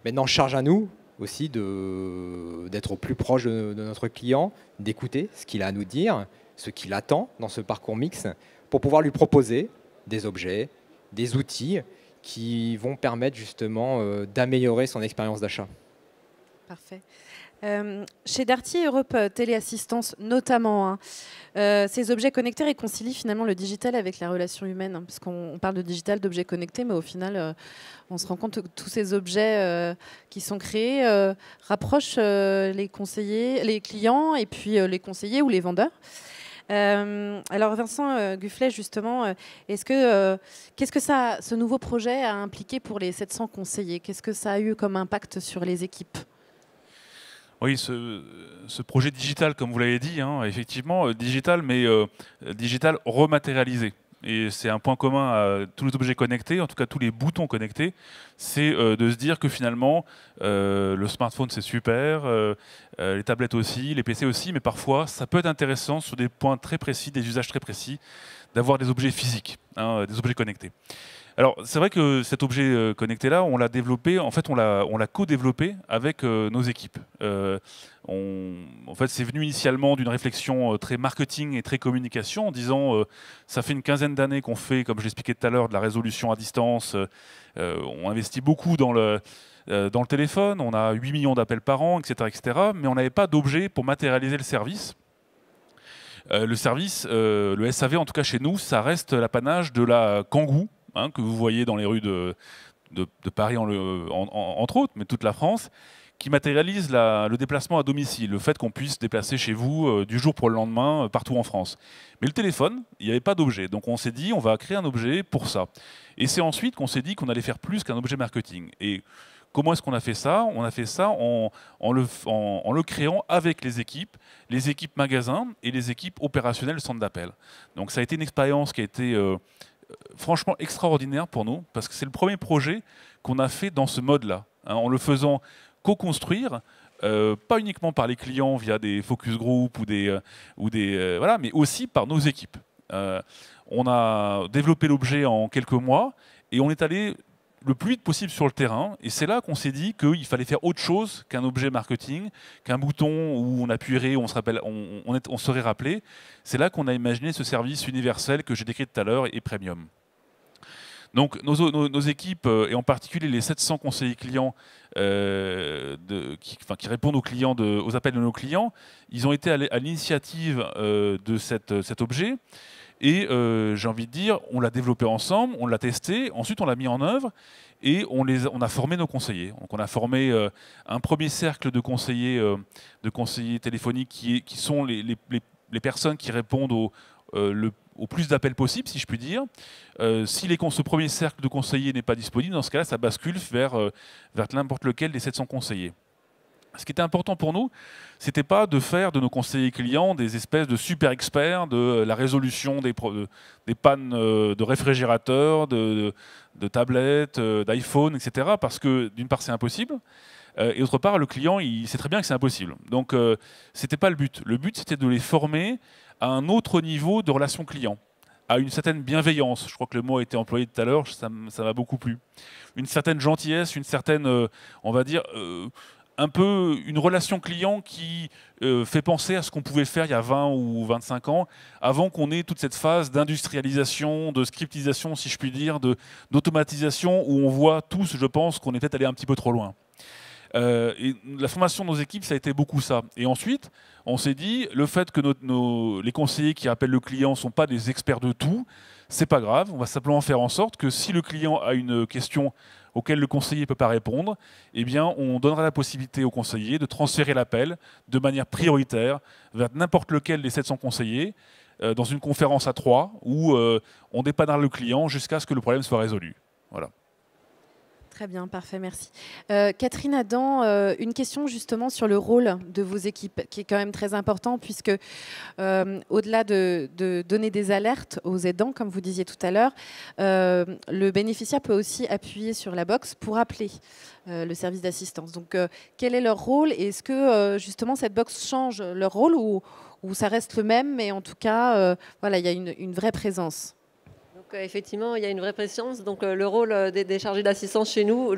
Maintenant, charge à nous aussi d'être au plus proche de notre client, d'écouter ce qu'il a à nous dire, ce qu'il attend dans ce parcours mix, pour pouvoir lui proposer des objets, des outils qui vont permettre justement d'améliorer son expérience d'achat. Parfait. Chez Darty Europe Téléassistance notamment, ces objets connectés réconcilient finalement le digital avec la relation humaine, parce qu'on parle de digital, d'objets connectés, mais au final, on se rend compte que tous ces objets qui sont créés rapprochent les conseillers, les clients et puis les conseillers ou les vendeurs. Alors Vincent Gufflet, justement, qu'est-ce que ce nouveau projet a impliqué pour les 700 conseillers? Qu'est-ce que ça a eu comme impact sur les équipes? Oui, ce projet digital, comme vous l'avez dit, effectivement, digital, mais digital rematérialisé. et c'est un point commun à tous les objets connectés, en tout cas tous les boutons connectés, c'est de se dire que finalement, le smartphone c'est super, les tablettes aussi, les PC aussi, mais parfois ça peut être intéressant sur des points très précis, des usages très précis, d'avoir des objets physiques, hein, des objets connectés. Alors c'est vrai que cet objet connecté-là, on l'a développé, en fait on l'a co-développé avec nos équipes. En fait, c'est venu initialement d'une réflexion très marketing et très communication, en disant ça fait une quinzaine d'années qu'on fait, comme je l'expliquais tout à l'heure, de la résolution à distance. On investit beaucoup dans le téléphone, on a 8 millions d'appels par an, etc., etc. Mais on n'avait pas d'objet pour matérialiser le service. Le service, le SAV en tout cas chez nous, ça reste l'apanage de la Kangoo, hein, que vous voyez dans les rues de Paris entre autres, mais toute la France, qui matérialise le déplacement à domicile, le fait qu'on puisse se déplacer chez vous du jour pour le lendemain partout en France. Mais le téléphone, il n'y avait pas d'objet. Donc on s'est dit, on va créer un objet pour ça. Et c'est ensuite qu'on s'est dit qu'on allait faire plus qu'un objet marketing. Et comment est-ce qu'on a fait ça? On a fait ça en le créant avec les équipes magasins et les équipes opérationnelles centre d'appel. Donc ça a été une expérience qui a été franchement extraordinaire pour nous, parce que c'est le premier projet qu'on a fait dans ce mode-là, hein, en le faisant co-construire, pas uniquement par les clients via des focus group voilà, mais aussi par nos équipes. On a développé l'objet en quelques mois et on est allé le plus vite possible sur le terrain. Et c'est là qu'on s'est dit qu'il fallait faire autre chose qu'un objet marketing, qu'un bouton où on appuierait, on serait rappelé. C'est là qu'on a imaginé ce service universel que j'ai décrit tout à l'heure et premium. Donc nos équipes, et en particulier les 700 conseillers clients qui répondent aux appels de nos clients, ils ont été à l'initiative de cet objet. Et j'ai envie de dire, on l'a développé ensemble, on l'a testé, ensuite on l'a mis en œuvre et on a formé nos conseillers. Donc on a formé un premier cercle de conseillers téléphoniques qui sont les personnes qui répondent au plus d'appels possible, si je puis dire. Si ce premier cercle de conseillers n'est pas disponible, dans ce cas-là, ça bascule vers n'importe lequel des 700 conseillers. Ce qui était important pour nous, c'était pas de faire de nos conseillers clients des espèces de super experts de la résolution des pannes de réfrigérateurs, de tablettes, d'iPhone, etc. Parce que d'une part, c'est impossible. Et d'autre part, le client, il sait très bien que c'est impossible. Donc, c'était pas le but. Le but, c'était de les former à un autre niveau de relation client, à une certaine bienveillance. Je crois que le mot a été employé tout à l'heure, ça m'a beaucoup plu. Une certaine gentillesse, une certaine, on va dire, un peu une relation client qui fait penser à ce qu'on pouvait faire il y a 20 ou 25 ans, avant qu'on ait toute cette phase d'industrialisation, de scriptisation, si je puis dire, d'automatisation, où on voit tous, je pense, qu'on est peut-être allé un petit peu trop loin. Et la formation de nos équipes, ça a été beaucoup ça. Et ensuite, on s'est dit, le fait que les conseillers qui appellent le client ne sont pas des experts de tout, c'est pas grave, on va simplement faire en sorte que si le client a une question auquel le conseiller ne peut pas répondre, eh bien, on donnera la possibilité au conseiller de transférer l'appel de manière prioritaire vers n'importe lequel des 700 conseillers dans une conférence à 3 où on dépannera le client jusqu'à ce que le problème soit résolu. Voilà. Très bien, parfait, merci. Catherine Adam, une question justement sur le rôle de vos équipes, qui est quand même très important, puisque au-delà de donner des alertes aux aidants, comme vous disiez tout à l'heure, le bénéficiaire peut aussi appuyer sur la box pour appeler le service d'assistance. Donc, quel est leur rôle? Et est-ce que justement cette box change leur rôle ou ça reste le même, mais en tout cas, voilà, il y a une vraie présence? Effectivement, il y a une vraie présence. Donc, le rôle des chargés d'assistance chez nous,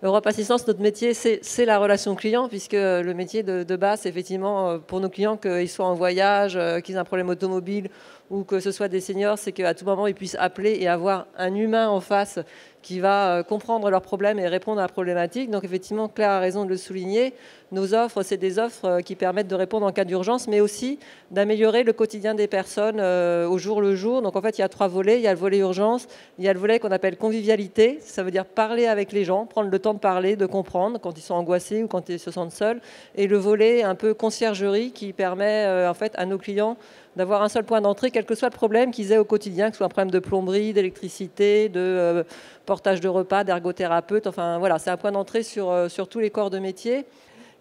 Europe Assistance, notre métier, c'est la relation client, puisque le métier de base, c'est effectivement pour nos clients, qu'ils soient en voyage, qu'ils aient un problème automobile ou que ce soit des seniors, c'est qu'à tout moment, ils puissent appeler et avoir un humain en face qui va comprendre leurs problèmes et répondre à la problématique. Donc effectivement, Claire a raison de le souligner. Nos offres, c'est des offres qui permettent de répondre en cas d'urgence, mais aussi d'améliorer le quotidien des personnes au jour le jour. Donc en fait, il y a 3 volets. Il y a le volet urgence, il y a le volet qu'on appelle convivialité. Ça veut dire parler avec les gens, prendre le temps de parler, de comprendre quand ils sont angoissés ou quand ils se sentent seuls. Et le volet un peu conciergerie qui permet en fait à nos clients d'avoir un seul point d'entrée, quel que soit le problème qu'ils aient au quotidien, que ce soit un problème de plomberie, d'électricité, de portage de repas, d'ergothérapeute. Enfin voilà, c'est un point d'entrée sur tous les corps de métier.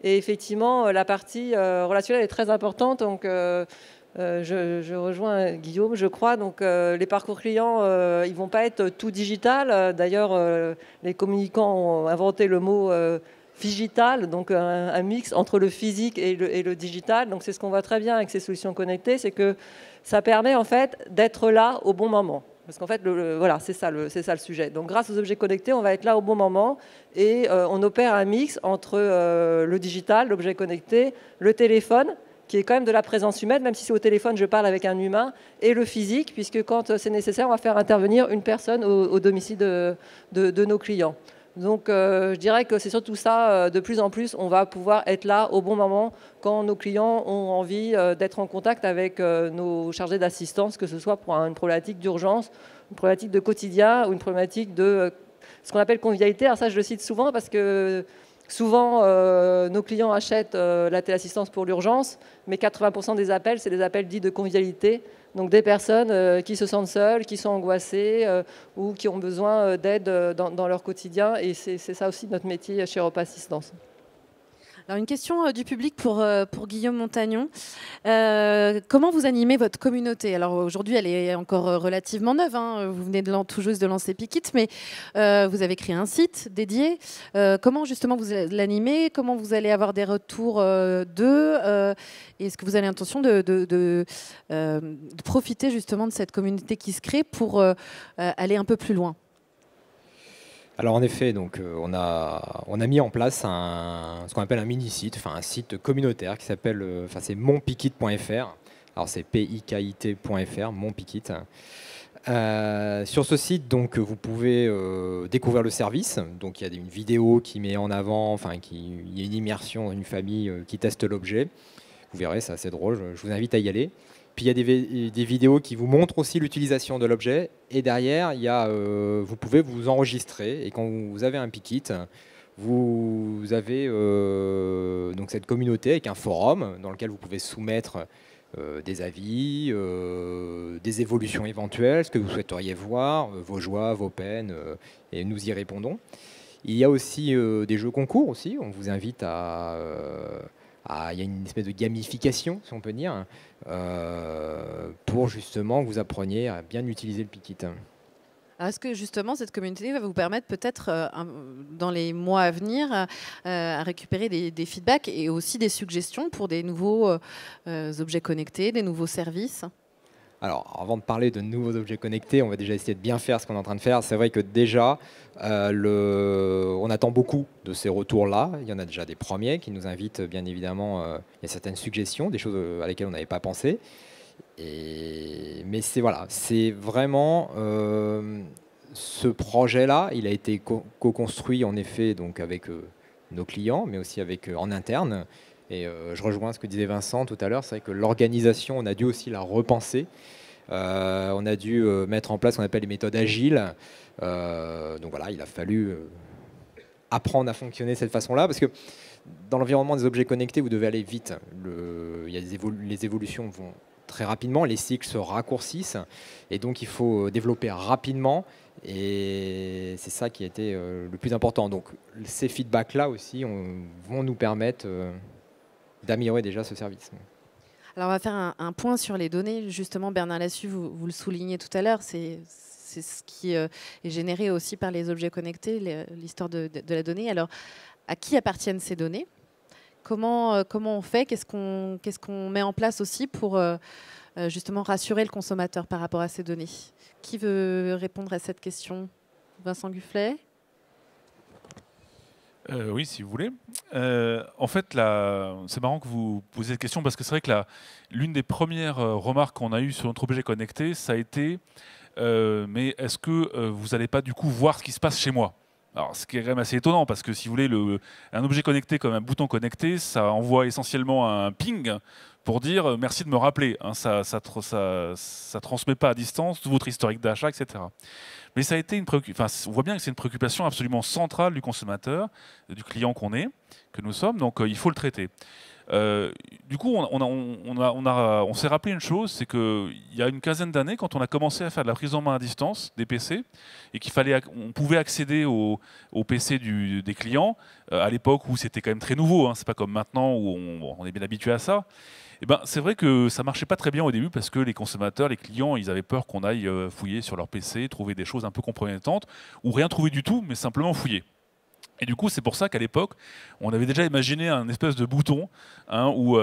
Et effectivement, la partie relationnelle est très importante. Donc Je rejoins Guillaume, je crois. Donc, les parcours clients, ils ne vont pas être tout digital. D'ailleurs, les communicants ont inventé le mot phygital, donc un mix entre le physique et le digital. Donc, c'est ce qu'on voit très bien avec ces solutions connectées, c'est que ça permet en fait d'être là au bon moment. Parce qu'en fait, voilà, c'est ça le sujet. Donc, grâce aux objets connectés, on va être là au bon moment et on opère un mix entre le digital, l'objet connecté, le téléphone, qui est quand même de la présence humaine, même si c'est au téléphone, je parle avec un humain, et le physique, puisque quand c'est nécessaire, on va faire intervenir une personne au domicile de nos clients. Donc, je dirais que c'est surtout ça, de plus en plus, on va pouvoir être là au bon moment quand nos clients ont envie d'être en contact avec nos chargés d'assistance, que ce soit pour une problématique d'urgence, une problématique de quotidien ou une problématique de ce qu'on appelle convivialité. Alors ça, je le cite souvent parce que souvent, nos clients achètent la téléassistance pour l'urgence, mais 80% des appels, c'est des appels dits de convivialité. Donc des personnes qui se sentent seules, qui sont angoissées ou qui ont besoin d'aide dans leur quotidien. Et c'est ça aussi notre métier chez Europa Assistance. Alors une question du public pour Guillaume Montagnon. Comment vous animez votre communauté? Alors aujourd'hui, elle est encore relativement neuve. Vous venez tout juste de lancer Pickit, mais vous avez créé un site dédié. Comment justement vous l'animez? Comment vous allez avoir des retours d'eux? Est-ce que vous avez l'intention de profiter justement de cette communauté qui se crée pour aller un peu plus loin? Alors en effet, donc, on a mis en place ce qu'on appelle un mini-site, enfin un site communautaire qui s'appelle, c'est monpickit.fr. Alors c'est pikit.fr, monpickit. Sur ce site, donc, vous pouvez découvrir le service. Donc il y a une vidéo qui met en avant, il y a une immersion dans une famille qui teste l'objet. Vous verrez, c'est assez drôle. Je vous invite à y aller. Puis il y a des vidéos qui vous montrent aussi l'utilisation de l'objet. Et derrière, vous pouvez vous enregistrer. Et quand vous avez un Pickit, vous avez donc cette communauté avec un forum dans lequel vous pouvez soumettre des avis, des évolutions éventuelles, ce que vous souhaiteriez voir, vos joies, vos peines, et nous y répondons. Il y a aussi des jeux concours aussi. On vous invite il y a une espèce de gamification, si on peut dire, pour justement que vous appreniez à bien utiliser le Pickit. Est-ce que justement cette communauté va vous permettre peut-être dans les mois à venir à récupérer des feedbacks et aussi des suggestions pour des nouveaux objets connectés, des nouveaux services? Alors, avant de parler de nouveaux objets connectés, on va déjà essayer de bien faire ce qu'on est en train de faire. C'est vrai que déjà, on attend beaucoup de ces retours-là. Il y en a déjà des premiers qui nous invitent, bien évidemment, il y a certaines suggestions, des choses à lesquelles on n'avait pas pensé. Mais c'est vraiment ce projet-là, il a été co-construit en effet donc avec nos clients, mais aussi en interne. Et je rejoins ce que disait Vincent tout à l'heure, c'est vrai que l'organisation, on a dû aussi la repenser. On a dû mettre en place ce qu'on appelle les méthodes agiles. Donc voilà, il a fallu apprendre à fonctionner de cette façon-là, parce que dans l'environnement des objets connectés, vous devez aller vite. Les évolutions vont très rapidement, les cycles se raccourcissent, et donc il faut développer rapidement. Et c'est ça qui a été le plus important. Donc ces feedbacks-là aussi vont nous permettre d'améliorer déjà ce service. Alors on va faire un point sur les données. Justement, Bernard Lassus, vous le soulignez tout à l'heure, c'est ce qui est généré aussi par les objets connectés, l'histoire de la donnée. Alors, à qui appartiennent ces données? Comment on fait? Qu'est-ce qu'on met en place aussi pour justement rassurer le consommateur par rapport à ces données? Qui veut répondre à cette question? Vincent Gufflet? Oui, si vous voulez. En fait, c'est marrant que vous posiez cette question parce que c'est vrai que l'une des premières remarques qu'on a eues sur notre objet connecté, ça a été mais est-ce que vous n'allez pas du coup voir ce qui se passe chez moi? Alors, ce qui est quand même assez étonnant parce que si vous voulez, un objet connecté comme un bouton connecté, ça envoie essentiellement un ping pour dire merci de me rappeler. Ça transmet pas à distance tout votre historique d'achat, etc. Mais ça a été on voit bien que c'est une préoccupation absolument centrale du consommateur, du client que nous sommes, donc il faut le traiter. Du coup, on s'est rappelé une chose, c'est qu'il y a une quinzaine d'années, quand on a commencé à faire de la prise en main à distance des PC, et on pouvait accéder au PC des clients, à l'époque où c'était quand même très nouveau, hein, c'est pas comme maintenant où on est bien habitué à ça. Et ben, c'est vrai que ça marchait pas très bien au début parce que les consommateurs, les clients, ils avaient peur qu'on aille fouiller sur leur PC, trouver des choses un peu compromettantes, ou rien trouver du tout, mais simplement fouiller. Et du coup, c'est pour ça qu'à l'époque, on avait déjà imaginé un espèce de bouton où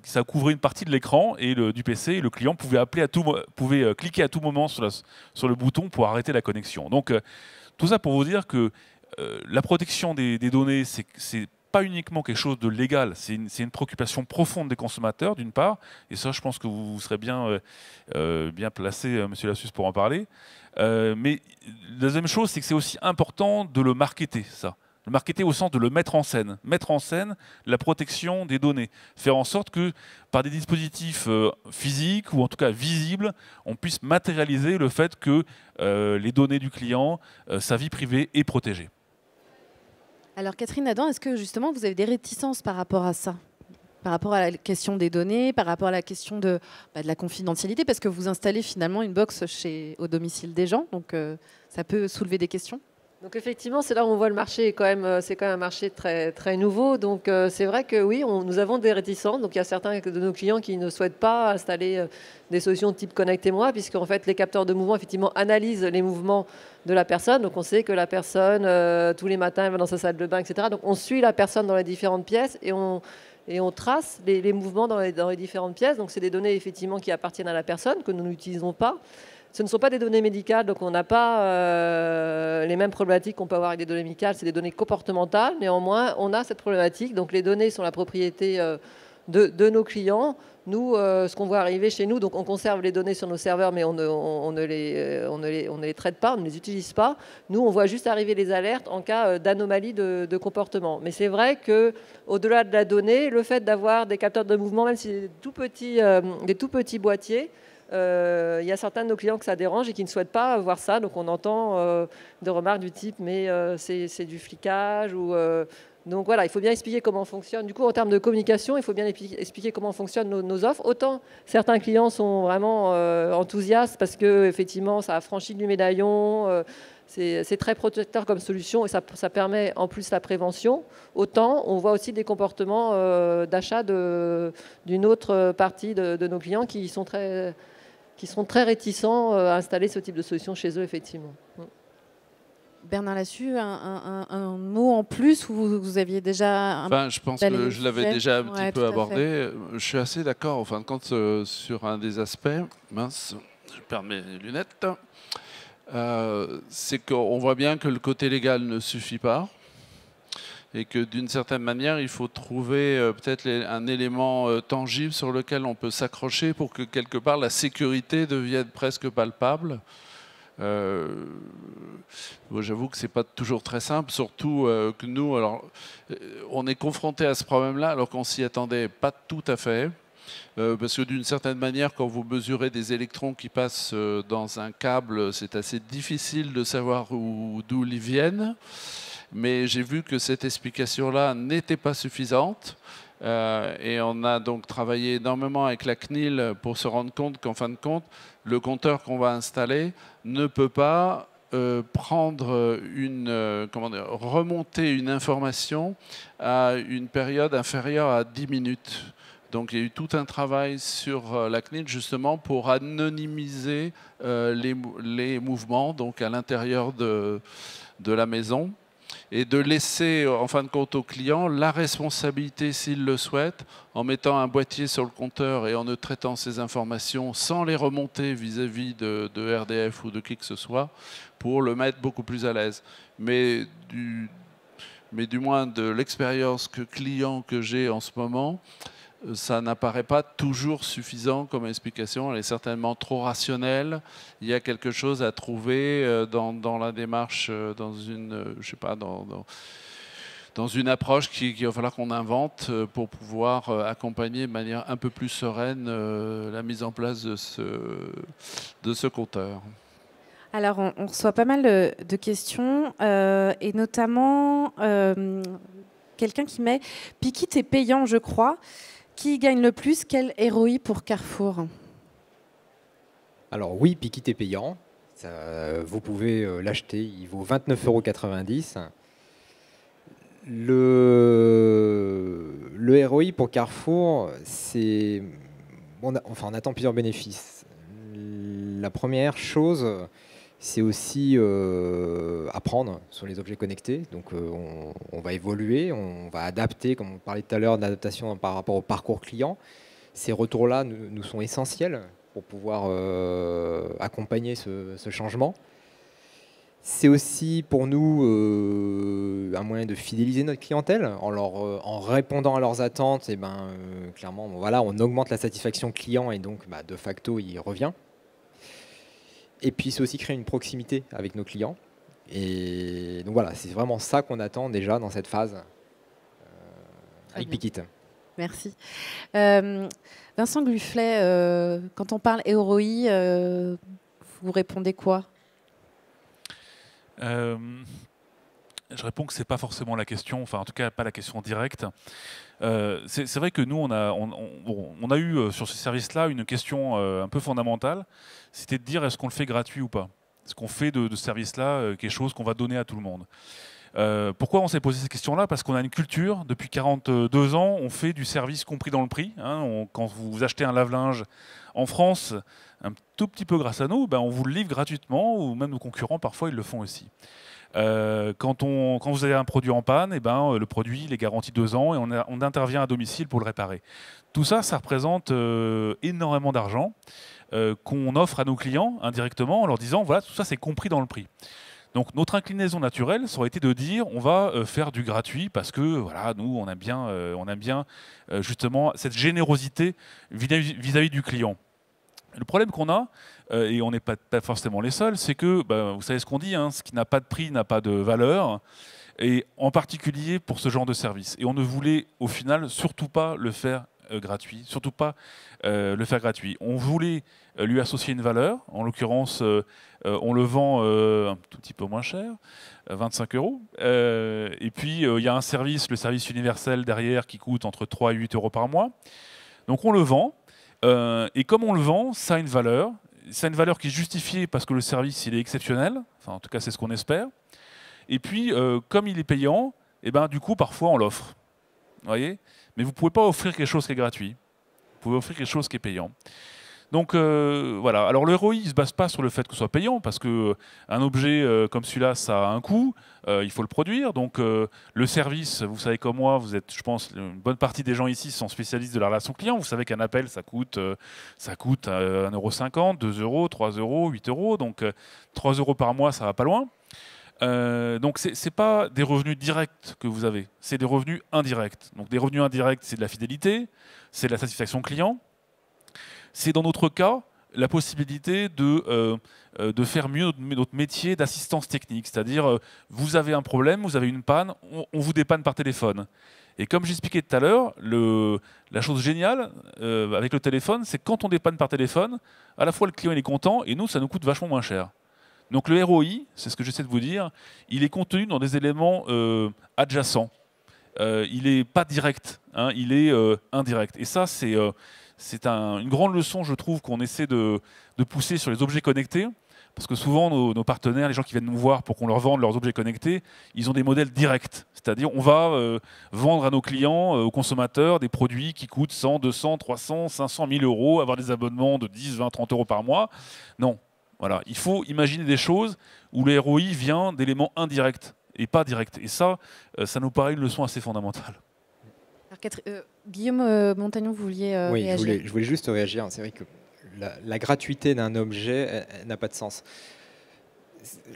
ça couvrait une partie de l'écran du PC, et le client pouvait cliquer à tout moment sur le bouton pour arrêter la connexion. Donc, tout ça pour vous dire que la protection des données, c'est pas uniquement quelque chose de légal, c'est une préoccupation profonde des consommateurs, d'une part, et ça, je pense que vous serez bien placé, Monsieur Lassus, pour en parler. Mais la deuxième chose, c'est que c'est aussi important de le marketer, ça. Le marketer au sens de le mettre en scène. Mettre en scène la protection des données. Faire en sorte que, par des dispositifs physiques, ou en tout cas visibles, on puisse matérialiser le fait que les données du client, sa vie privée, est protégée. Alors Catherine Adam, est-ce que justement vous avez des réticences par rapport à ça ? Par rapport à la question des données, par rapport à la question de la confidentialité, parce que vous installez finalement une box au domicile des gens, donc ça peut soulever des questions. Donc effectivement, c'est là où on voit le marché c'est quand même un marché très très nouveau. Donc c'est vrai que oui, nous avons des réticences. Donc il y a certains de nos clients qui ne souhaitent pas installer des solutions de type connectez-moi, puisque en fait les capteurs de mouvement effectivement analysent les mouvements de la personne. Donc on sait que la personne tous les matins elle va dans sa salle de bain, etc. Donc on suit la personne dans les différentes pièces et on trace les mouvements dans les différentes pièces. Donc c'est des données effectivement qui appartiennent à la personne que nous n'utilisons pas. Ce ne sont pas des données médicales, donc on n'a pas les mêmes problématiques qu'on peut avoir avec des données médicales, c'est des données comportementales. Néanmoins, on a cette problématique. Donc les données sont la propriété de nos clients. Nous, ce qu'on voit arriver chez nous, donc on conserve les données sur nos serveurs, mais on ne les traite pas, on ne les utilise pas. Nous, on voit juste arriver les alertes en cas d'anomalie de comportement. Mais c'est vrai qu'au-delà de la donnée, le fait d'avoir des capteurs de mouvement, même si c'est des tout petits boîtiers, il y a certains de nos clients que ça dérange et qui ne souhaitent pas voir ça. Donc on entend des remarques du type mais c'est du flicage ou donc voilà, il faut bien expliquer comment fonctionne. Du coup, en termes de communication, il faut bien expliquer comment fonctionnent nos offres. Autant certains clients sont vraiment enthousiastes parce que effectivement, ça a franchi du médaillon. C'est très protecteur comme solution et ça permet en plus la prévention. Autant on voit aussi des comportements d'achat d'une autre partie de nos clients qui sont très réticents à installer ce type de solution chez eux, effectivement. Bernard Lassus, un mot en plus où vous aviez déjà... Je pense que je l'avais déjà un petit peu abordé. Je suis assez d'accord, en fin de compte, sur un des aspects. Mince, je perds mes lunettes. C'est qu'on voit bien que le côté légal ne suffit pas et que d'une certaine manière, il faut trouver peut-être un élément tangible sur lequel on peut s'accrocher pour que quelque part la sécurité devienne presque palpable. J'avoue que c'est pas toujours très simple, surtout que nous, on est confronté à ce problème-là alors qu'on s'y attendait pas tout à fait. Parce que d'une certaine manière, quand vous mesurez des électrons qui passent dans un câble, c'est assez difficile de savoir d'où ils viennent. Mais j'ai vu que cette explication-là n'était pas suffisante. Et on a donc travaillé énormément avec la CNIL pour se rendre compte qu'en fin de compte, le compteur qu'on va installer ne peut pas remonter une information à une période inférieure à 10 minutes. Donc il y a eu tout un travail sur la CNIL justement pour anonymiser les mouvements donc à l'intérieur de la maison et de laisser en fin de compte au client la responsabilité s'il le souhaite en mettant un boîtier sur le compteur et en ne traitant ces informations sans les remonter vis-à-vis de RDF ou de qui que ce soit pour le mettre beaucoup plus à l'aise. Mais du moins de l'expérience client que j'ai en ce moment, ça n'apparaît pas toujours suffisant comme explication. Elle est certainement trop rationnelle. Il y a quelque chose à trouver dans la démarche, dans une approche qu'il va falloir qu'on invente pour pouvoir accompagner de manière un peu plus sereine la mise en place de ce compteur. Alors, on reçoit pas mal de questions, et notamment quelqu'un qui met « Pikit est payant, je crois. Qui gagne le plus? Quel ROI pour Carrefour ?» Alors oui, Pikit est payant. Vous pouvez l'acheter, il vaut 29,90 €. Le ROI pour Carrefour, c'est... on attend plusieurs bénéfices. La première chose, c'est aussi apprendre sur les objets connectés. Donc on va évoluer, on va adapter, comme on parlait tout à l'heure d'adaptation par rapport au parcours client. Ces retours-là nous sont essentiels pour pouvoir accompagner ce changement. C'est aussi pour nous un moyen de fidéliser notre clientèle en répondant à leurs attentes. Et clairement, voilà, on augmente la satisfaction client et donc de facto, il revient. Et puis, c'est aussi créer une proximité avec nos clients. Et donc voilà, c'est vraiment ça qu'on attend déjà dans cette phase avec Pikit. Merci. Vincent Gufflet, quand on parle ROI, vous répondez quoi? Je réponds que ce n'est pas forcément la question, enfin en tout cas pas la question directe. C'est vrai que nous, on a eu sur ce service-là une question un peu fondamentale, c'était de dire est-ce qu'on le fait gratuit ou pas? Est-ce qu'on fait de ce service-là quelque chose qu'on va donner à tout le monde? Pourquoi on s'est posé cette question-là? Parce qu'on a une culture, depuis 42 ans, on fait du service compris dans le prix. Hein, quand vous achetez un lave-linge en France, un tout petit peu grâce à nous, on vous le livre gratuitement, ou même nos concurrents, parfois, ils le font aussi. Quand vous avez un produit en panne, le produit il est garanti 2 ans et on intervient à domicile pour le réparer. Tout ça, ça représente énormément d'argent qu'on offre à nos clients indirectement en leur disant voilà, tout ça c'est compris dans le prix. Donc notre inclinaison naturelle, ça aurait été de dire on va faire du gratuit parce que voilà, nous on aime bien justement cette générosité vis-à-vis du client. Le problème qu'on a, et on n'est pas forcément les seuls, c'est que, vous savez ce qu'on dit, hein, ce qui n'a pas de prix n'a pas de valeur, et en particulier pour ce genre de service. Et on ne voulait au final surtout pas le faire gratuit, surtout pas le faire gratuit. On voulait lui associer une valeur, en l'occurrence on le vend un tout petit peu moins cher, 25 €. Et puis il y a un service, le service universel derrière, qui coûte entre 3 et 8 € par mois. Donc on le vend. Et comme on le vend, ça a une valeur. Ça a une valeur qui est justifiée parce que le service il est exceptionnel. Enfin, en tout cas, c'est ce qu'on espère. Et puis, comme il est payant, du coup, parfois, on l'offre. Vous voyez? Mais vous ne pouvez pas offrir quelque chose qui est gratuit. Vous pouvez offrir quelque chose qui est payant. Donc voilà. Alors le ROI ne se base pas sur le fait que ce soit payant, parce qu'un objet comme celui-là, ça a un coût, il faut le produire. Donc le service, vous savez comme moi, vous êtes, je pense, une bonne partie des gens ici sont spécialistes de la relation client. Vous savez qu'un appel, ça coûte 1,50 €, 2 €, 3 €, 8 €. Donc 3 € par mois, ça va pas loin. Donc ce n'est pas des revenus directs que vous avez, c'est des revenus indirects. Donc des revenus indirects, c'est de la fidélité, c'est de la satisfaction client. C'est dans notre cas la possibilité de faire mieux notre métier d'assistance technique. C'est-à-dire, vous avez un problème, vous avez une panne, on vous dépanne par téléphone. Et comme j'expliquais tout à l'heure, la chose géniale avec le téléphone, c'est que quand on dépanne par téléphone, à la fois le client il est content et nous, ça nous coûte vachement moins cher. Donc le ROI, c'est ce que j'essaie de vous dire, il est contenu dans des éléments adjacents. Il n'est pas direct, hein, il est indirect. Et ça, c'est une grande leçon, je trouve, qu'on essaie de pousser sur les objets connectés. Parce que souvent, nos partenaires, les gens qui viennent nous voir pour qu'on leur vende leurs objets connectés, ils ont des modèles directs. C'est-à-dire, on va vendre à nos clients, aux consommateurs, des produits qui coûtent 100, 200, 300, 500, 1000 €, avoir des abonnements de 10, 20, 30 € par mois. Non. Voilà. Il faut imaginer des choses où le ROI vient d'éléments indirects et pas directs. Et ça, ça nous paraît une leçon assez fondamentale. Guillaume Montagnon, vous vouliez réagir? Je voulais juste réagir. C'est vrai que la gratuité d'un objet n'a pas de sens.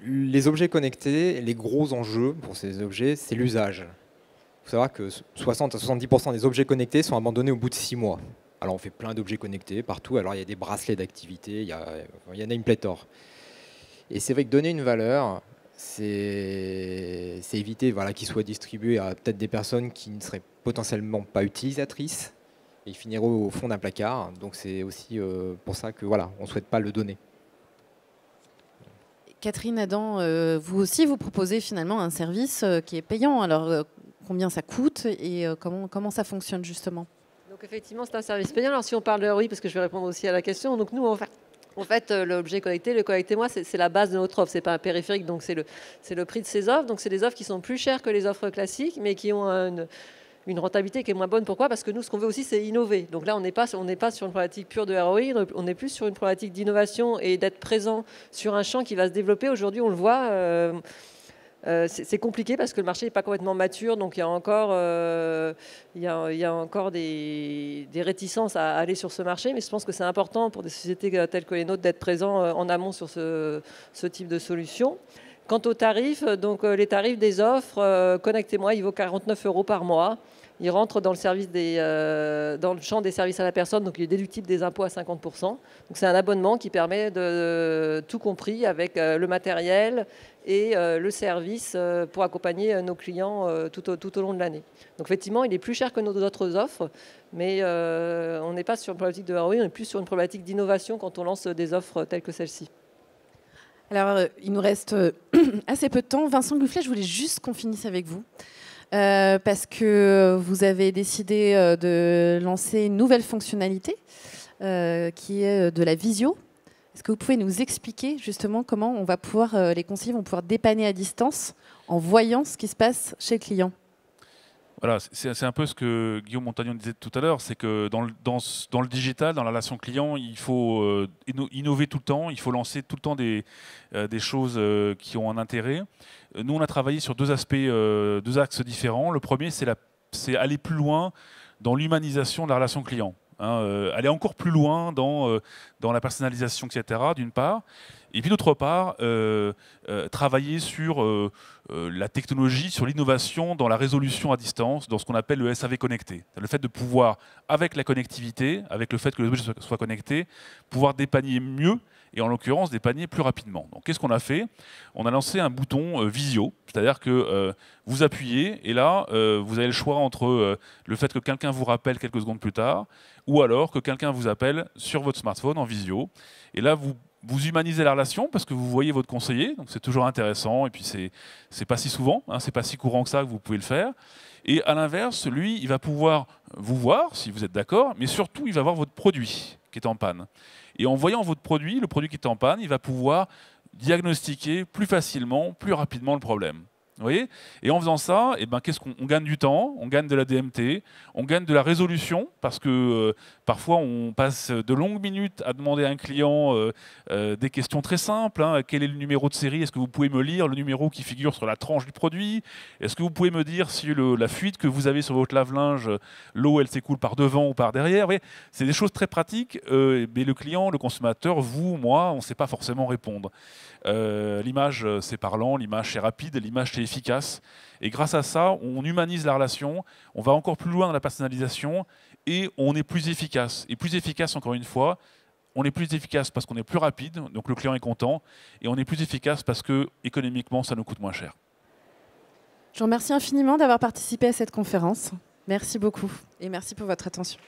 Les objets connectés, les gros enjeux pour ces objets, c'est l'usage. Il faut savoir que 60 à 70% des objets connectés sont abandonnés au bout de 6 mois. Alors on fait plein d'objets connectés partout. Alors il y a des bracelets d'activité, il y en a une pléthore. Et c'est vrai que donner une valeur, c'est éviter qu'ils soient distribués à peut-être des personnes qui ne seraient potentiellement pas utilisatrices et ils finiraient au fond d'un placard. Donc c'est aussi pour ça que on ne souhaite pas le donner. Catherine Adam, vous aussi, vous proposez finalement un service qui est payant. Alors, combien ça coûte et comment ça fonctionne justement? Donc effectivement, c'est un service payant. Alors si on parle de ROI, parce que je vais répondre aussi à la question, donc nous, en fait, l'objet connecté, le connectez-moi, c'est la base de notre offre. C'est pas un périphérique, donc c'est le prix de ces offres. Donc c'est des offres qui sont plus chères que les offres classiques, mais qui ont une rentabilité qui est moins bonne. Pourquoi? Parce que nous, ce qu'on veut aussi, c'est innover. Donc là, on n'est pas sur une problématique pure de ROI, on est plus sur une problématique d'innovation et d'être présent sur un champ qui va se développer. Aujourd'hui, on le voit, c'est compliqué parce que le marché n'est pas complètement mature, donc il y a encore des réticences à aller sur ce marché, mais je pense que c'est important pour des sociétés telles que les nôtres d'être présents en amont sur ce type de solution. Quant aux tarifs, donc les tarifs des offres, connectez-moi, il vaut 49 € par mois. Il rentre dans le champ des services à la personne, donc il est déductible des impôts à 50%. Donc c'est un abonnement qui permet de tout compris avec le matériel et le service pour accompagner nos clients tout au long de l'année. Donc effectivement, il est plus cher que nos autres offres, mais on n'est pas sur une problématique de ROI, on est plus sur une problématique d'innovation quand on lance des offres telles que celle-ci. Alors, il nous reste assez peu de temps. Vincent Gufflet, je voulais juste qu'on finisse avec vous. Parce que vous avez décidé de lancer une nouvelle fonctionnalité qui est de la visio. Est-ce que vous pouvez nous expliquer justement comment les conseillers vont pouvoir dépanner à distance en voyant ce qui se passe chez le client? Voilà, c'est un peu ce que Guillaume Montagnon disait tout à l'heure, c'est que dans le digital, dans la relation client, il faut innover tout le temps, il faut lancer tout le temps des choses qui ont un intérêt. Nous, on a travaillé sur deux axes différents. Le premier, c'est aller plus loin dans l'humanisation de la relation client. Aller encore plus loin dans la personnalisation, etc., d'une part. Et puis d'autre part, travailler sur la technologie, sur l'innovation dans la résolution à distance, dans ce qu'on appelle le SAV connecté. Le fait de pouvoir, avec la connectivité, avec le fait que les objets soient connectés, pouvoir dépanner mieux et en l'occurrence dépanner plus rapidement. Donc qu'est-ce qu'on a fait? On a lancé un bouton visio, c'est-à-dire que vous appuyez et là, vous avez le choix entre le fait que quelqu'un vous rappelle quelques secondes plus tard ou alors que quelqu'un vous appelle sur votre smartphone en visio. Et là, vous humanisez la relation parce que vous voyez votre conseiller, donc c'est toujours intéressant et puis c'est pas si souvent, c'est pas si courant que ça que vous pouvez le faire. Et à l'inverse, lui, il va pouvoir vous voir si vous êtes d'accord, mais surtout il va voir votre produit qui est en panne. Et en voyant votre produit, le produit qui est en panne, il va pouvoir diagnostiquer plus facilement, plus rapidement le problème. Vous voyez? Et en faisant ça, qu'est-ce qu'on gagne du temps, on gagne de la DMT, on gagne de la résolution, parce que parfois on passe de longues minutes à demander à un client des questions très simples. Quel est le numéro de série? Est-ce que vous pouvez me lire le numéro qui figure sur la tranche du produit? Est-ce que vous pouvez me dire si la fuite que vous avez sur votre lave-linge, l'eau elle s'écoule par devant ou par derrière? C'est des choses très pratiques, mais le client, le consommateur, vous, moi, on ne sait pas forcément répondre. L'image c'est parlant, l'image c'est rapide, l'image c'est efficace. Et grâce à ça, on humanise la relation, on va encore plus loin dans la personnalisation et on est plus efficace. Et plus efficace, encore une fois, on est plus efficace parce qu'on est plus rapide, donc le client est content, et on est plus efficace parce que économiquement, ça nous coûte moins cher. Je vous remercie infiniment d'avoir participé à cette conférence. Merci beaucoup et merci pour votre attention.